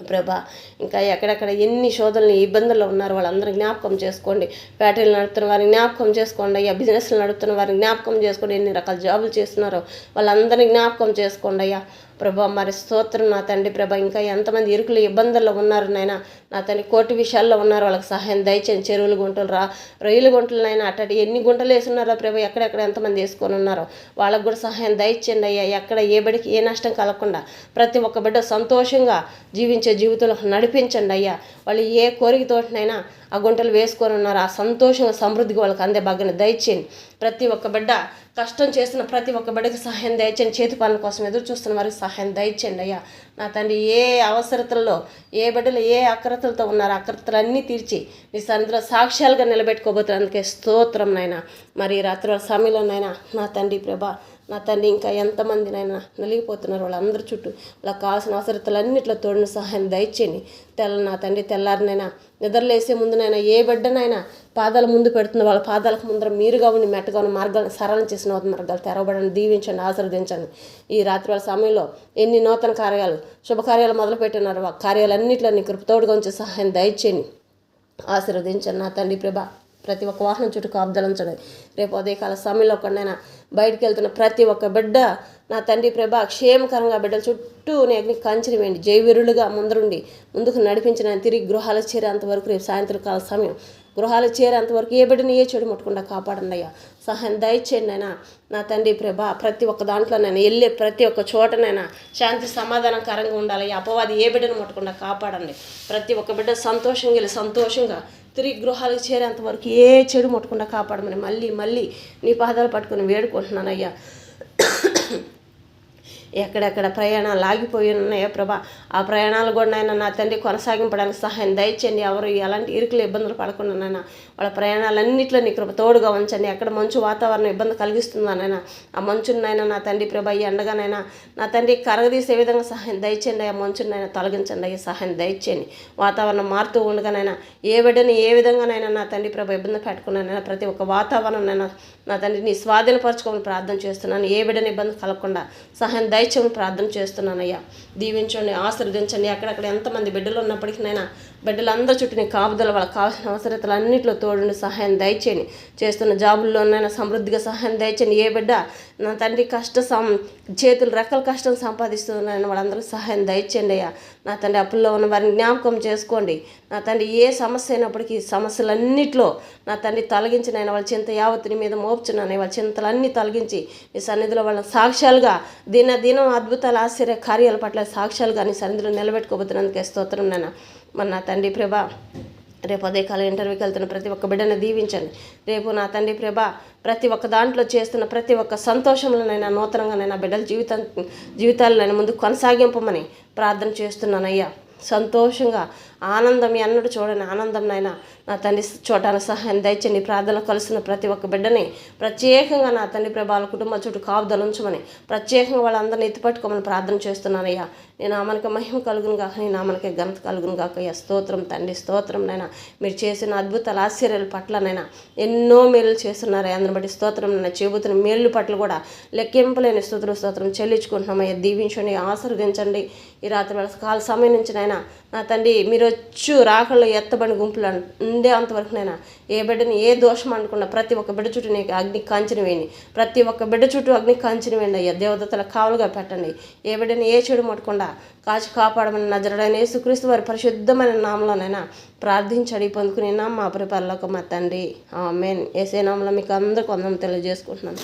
ప్రభా, ఇంకా ఎక్కడెక్కడ ఎన్ని శోధనలు, ఇబ్బందుల్లో ఉన్నారో వాళ్ళందరూ జ్ఞాపకం చేసుకోండి. ఫ్యాక్టరీలు నడుపుతున్న వారిని జ్ఞాపకం చేసుకోండి అయ్యా. బిజినెస్లు నడుపుతున్న వారిని జ్ఞాపకం చేసుకోండి. ఎన్ని రకాల జాబులు చేస్తున్నారో వాళ్ళందరినీ జ్ఞాపకం చేసుకోండి అయ్యా. ప్రభా మరి స్తోత్రం నా తండ్రి. ప్రభా, ఇంకా ఎంతమంది ఇరుకులు ఇబ్బందుల్లో ఉన్నారు నాయన, నా తండ్రి కోటి విషయాల్లో ఉన్నారు, వాళ్ళకి సహాయం దయచేయండి. చెరువులు గుంటలు, రొయ్యలు గుంటలు నాయన అట్టటి ఎన్ని గుంటలు వేసున్నారో ప్రభా, ఎక్కడెక్కడ ఎంతమంది వేసుకొని ఉన్నారో వాళ్ళకు కూడా సహాయం దయచేయండి అయ్యా. ఎక్కడ ఏ బిడ్డకి ఏ నష్టం కలగకుండా ప్రతి ఒక్క బిడ్డ సంతోషంగా జీవించే జీవితంలో నడిపించండి అయ్యా. వాళ్ళు ఏ కోరికతోటినైనా ఆ గుంటలు వేసుకొని ఉన్నారు, ఆ సంతోషంగా సమృద్ధిగా వాళ్ళకి అందే భాగ్యాన్ని దయచేయండి. ప్రతి ఒక్క బిడ్డ కష్టం చేస్తున్న ప్రతి ఒక్క బిడ్డకి సహాయం దయచేయండి. చేతి పనుల కోసం ఎదురు చూస్తున్న వారికి సహాయం దయచేయండి అయ్యా. నా తండ్రి ఏ అవసరతల్లో ఏ బిడ్డలు ఏ అక్రతలతో ఉన్నారో అక్రతలన్నీ తీర్చి నీ సన్నిధిలో సాక్ష్యాలుగా నిలబెట్టుకోబోతున్నందుకే స్తోత్రం నాయన. మరి రాత్రి సమయంలోనైనా నా తండ్రి ప్రభా, నా తండ్రి ఇంకా ఎంతమందినైనా నలిగిపోతున్నారు వాళ్ళందరి చుట్టూ వాళ్ళకి కావాల్సిన అవసరతలన్నింటిలో తోడిన సహాయం దయచేయండి. నా తండ్రి తెల్లారినైనా నిద్రలేసే ముందునైనా ఏ బిడ్డనైనా పాదాల ముందు పెడుతున్న వాళ్ళ పాదాలకు ముందర మీరుగా ఉండి మెట్టగా ఉన్న మార్గాలను సరళం చేసిన మార్గాలు తెరవబడండి, దీవించండి, ఆశీర్వదించండి. ఈ రాత్రి వాళ్ళ సమయంలో ఎన్ని నూతన కార్యాలు, శుభకార్యాలు మొదలుపెట్టినారు, ఆ కార్యాలన్నింటిలో నీ కృపతోడుగా ఉంచి సహాయం దయచేయండి, ఆశీర్వదించండి. నా తండ్రి ప్రభా, ప్రతి ఒక్క వాహనం చుట్టూ కాపుదలించండి. రేపు ఉదయకాల సమయంలో ఒకనైనా బయటికి వెళ్తున్న ప్రతి ఒక్క బిడ్డ నా తండ్రి ప్రభా క్షేమకరంగా బిడ్డల చుట్టూ అగ్ని కంచెని వేయండి. జయవీరులుగా ముందుకు నడిపించిన తిరిగి గృహాలు చేరేంతవరకు రేపు సాయంత్రకాల సమయం గృహాలు చేరేంతవరకు ఏ బిడ్డని ఏ చెడు ముట్టకుండా కాపాడండి అయ్యా. సహాయం దయచేయండి అయినా నా తండ్రి ప్రభా. ప్రతి ఒక్క దాంట్లోనైనా వెళ్ళే ప్రతి ఒక్క చోటనైనా శాంతి సమాధానకరంగా ఉండాలి. అపవాది ఏ బిడ్డను ముట్టకుండా కాపాడండి. ప్రతి ఒక్క బిడ్డ సంతోషంగా వెళ్ళి సంతోషంగా తిరిగి గృహాలకు చేరేంత వరకు ఏ చెడు ముట్టకుండా కాపాడమని మళ్ళీ నీ పాదాలు పట్టుకుని వేడుకుంటున్నాను అయ్యా. ఎక్కడెక్కడ ప్రయాణాలు ఆగిపోయి ఉన్నాయో ప్రభా, ఆ ప్రయాణాలు కూడా నాయన నా తండ్రి కొనసాగింపడానికి సహాయం దయచేయండి. ఎవరు ఎలాంటి ఇరుకులు ఇబ్బందులు పడకుండా నాయన వాళ్ళ ప్రయాణాలన్నింటిలో నీ కృప తోడుగా ఉంచండి. ఎక్కడ మంచు వాతావరణం ఇబ్బంది కలిగిస్తుందా నాయన ఆ మంచునైనా నా తండ్రి ప్రభా ఈ ఎండగానైనా నా తండ్రి కరగదీసే విధంగా సహాయం దయచేయండి. ఆ మంచునైనా తొలగించండి అయ్యా, సహాయం దయచేయండి. వాతావరణం మారుతూ ఉండగానైనా ఏ బిడ్డని ఏ విధంగానైనా నా తండ్రి ప్రభా ఇబ్బంది పెట్టుకున్నానైనా ప్రతి ఒక్క వాతావరణంనైనా నా తండ్రి నీ స్వాధీనపరచుకోమని ప్రార్థన చేస్తున్నాను. ఏ బిడ్డని ఇబ్బంది కలగకుండా సహాయం దయచేయమని ప్రార్థన చేస్తున్నానయ్యా. దీవించండి, ఆశీర్వదించండి. అక్కడక్కడ ఎంతమంది బిడ్డలు ఉన్నప్పటికీ నైనా బిడ్డలందరి చుట్టూ నీ కాపుదల వాళ్ళకి కావాల్సిన అవసరతలు అన్నింటిలో తోడుని సహాయం దయచేయండి. చేస్తున్న జాబుల్లోనైనా సమృద్ధిగా సహాయం దయచేయండి. ఏ బిడ్డ నా తండ్రి చేతులు రెక్కల కష్టం సంపాదిస్తున్నాయని వాళ్ళందరికీ సహాయం దయచేయండి అయ్యా. నా తండ్రి అప్పుల్లో ఉన్న వారిని జ్ఞాపకం చేసుకోండి. నా తండ్రి ఏ సమస్య అయినప్పటికీ సమస్యలన్నింటిలో నా తండ్రి తొలగించిన వాళ్ళ చింత యావత్తుని మీద మోపుచున్నాను. వాళ్ళ చింతలన్నీ తొలగించి నీ సన్నిధిలో వాళ్ళ సాక్ష్యాలుగా దినం అద్భుతాలు ఆశ్చర్య కార్యాల పట్ల సాక్ష్యాలుగా నీ సన్నిధిలో నిలబెట్టుకోబోతున్నందుకే స్తోత్రం నాయన. మరి నా తండ్రి ప్రభా రేపు ఉదయకాలం ఇంటర్వ్యూకి వెళ్తున్న ప్రతి ఒక్క బిడ్డను దీవించండి. రేపు నా తండ్రి ప్రభా ప్రతి ఒక్క దాంట్లో చేస్తున్న ప్రతి ఒక్క సంతోషంలోనైనా నూతనంగానైనా బిడ్డల జీవితాలను ముందుకు కొనసాగింపమని ప్రార్థన చేస్తున్నానయ్యా. సంతోషంగా ఆనందం ఎన్నడూ చూడని ఆనందం నాయన నా తండ్రి చూడటానికి సహాయం దయచేయండి. ప్రార్థన కలుస్తున్న ప్రతి ఒక్క బిడ్డని ప్రత్యేకంగా నా తండ్రి ప్రభావాల కుటుంబం చుట్టూ కాపుదల ఉంచమని, ప్రత్యేకంగా వాళ్ళందరినీ ఎత్తిపట్టుకోమని ప్రార్థన చేస్తున్నానయ్యా. నీ నామానికి మహిమ కలుగును గాక, నీ నామానికి ఘనత కలుగును గాక. అయ్యా స్తోత్రం తండ్రి, స్తోత్రం నైనా. మీరు చేసిన అద్భుతాల ఆశ్చర్యాల పట్లనైనా ఎన్నో మేలు చేస్తున్నారు. అందరిని బట్టి స్తోత్రం నైనా. చెబుతున్న మేలు పట్ల కూడా లెక్కింపలేని స్తోత్రం చెల్లించుకుంటున్నామయ్యా. దీవించండి, ఆశీర్వదించండి. ఈ రాత్రి వేళ కాల సమయం నుంచి నైనా నా తండ్రి మీరు వచ్చు రాకల్లో ఎత్తబడి గుంపులు ఉండే అంతవరకు నైనా ఏ బిడ్డని ఏ దోషం అనుకున్నా ప్రతి ఒక్క బిడ్డ చుట్టూ నీకు అగ్ని కాంచిన వేయండి. ప్రతి ఒక్క బిడ్డ చుట్టూ అగ్ని కాంచిన వేయండి అయ్యా. దేవదత్తల కావలుగా పెట్టండి. ఏ బిడ్డని ఏ చెడు ముట్టకుండా కాచి కాపాడమని నజరుడైన యేసుక్రీస్తు వారి పరిశుద్ధమైన నామంలోనైనా ప్రార్థించి అడిగి పొందుకుని మా పరిపాలనకు మా తండ్రి ఆమేన్. యేసే నామంలో మీకు అందరికీ వందనం తెలియజేసుకుంటున్నాను.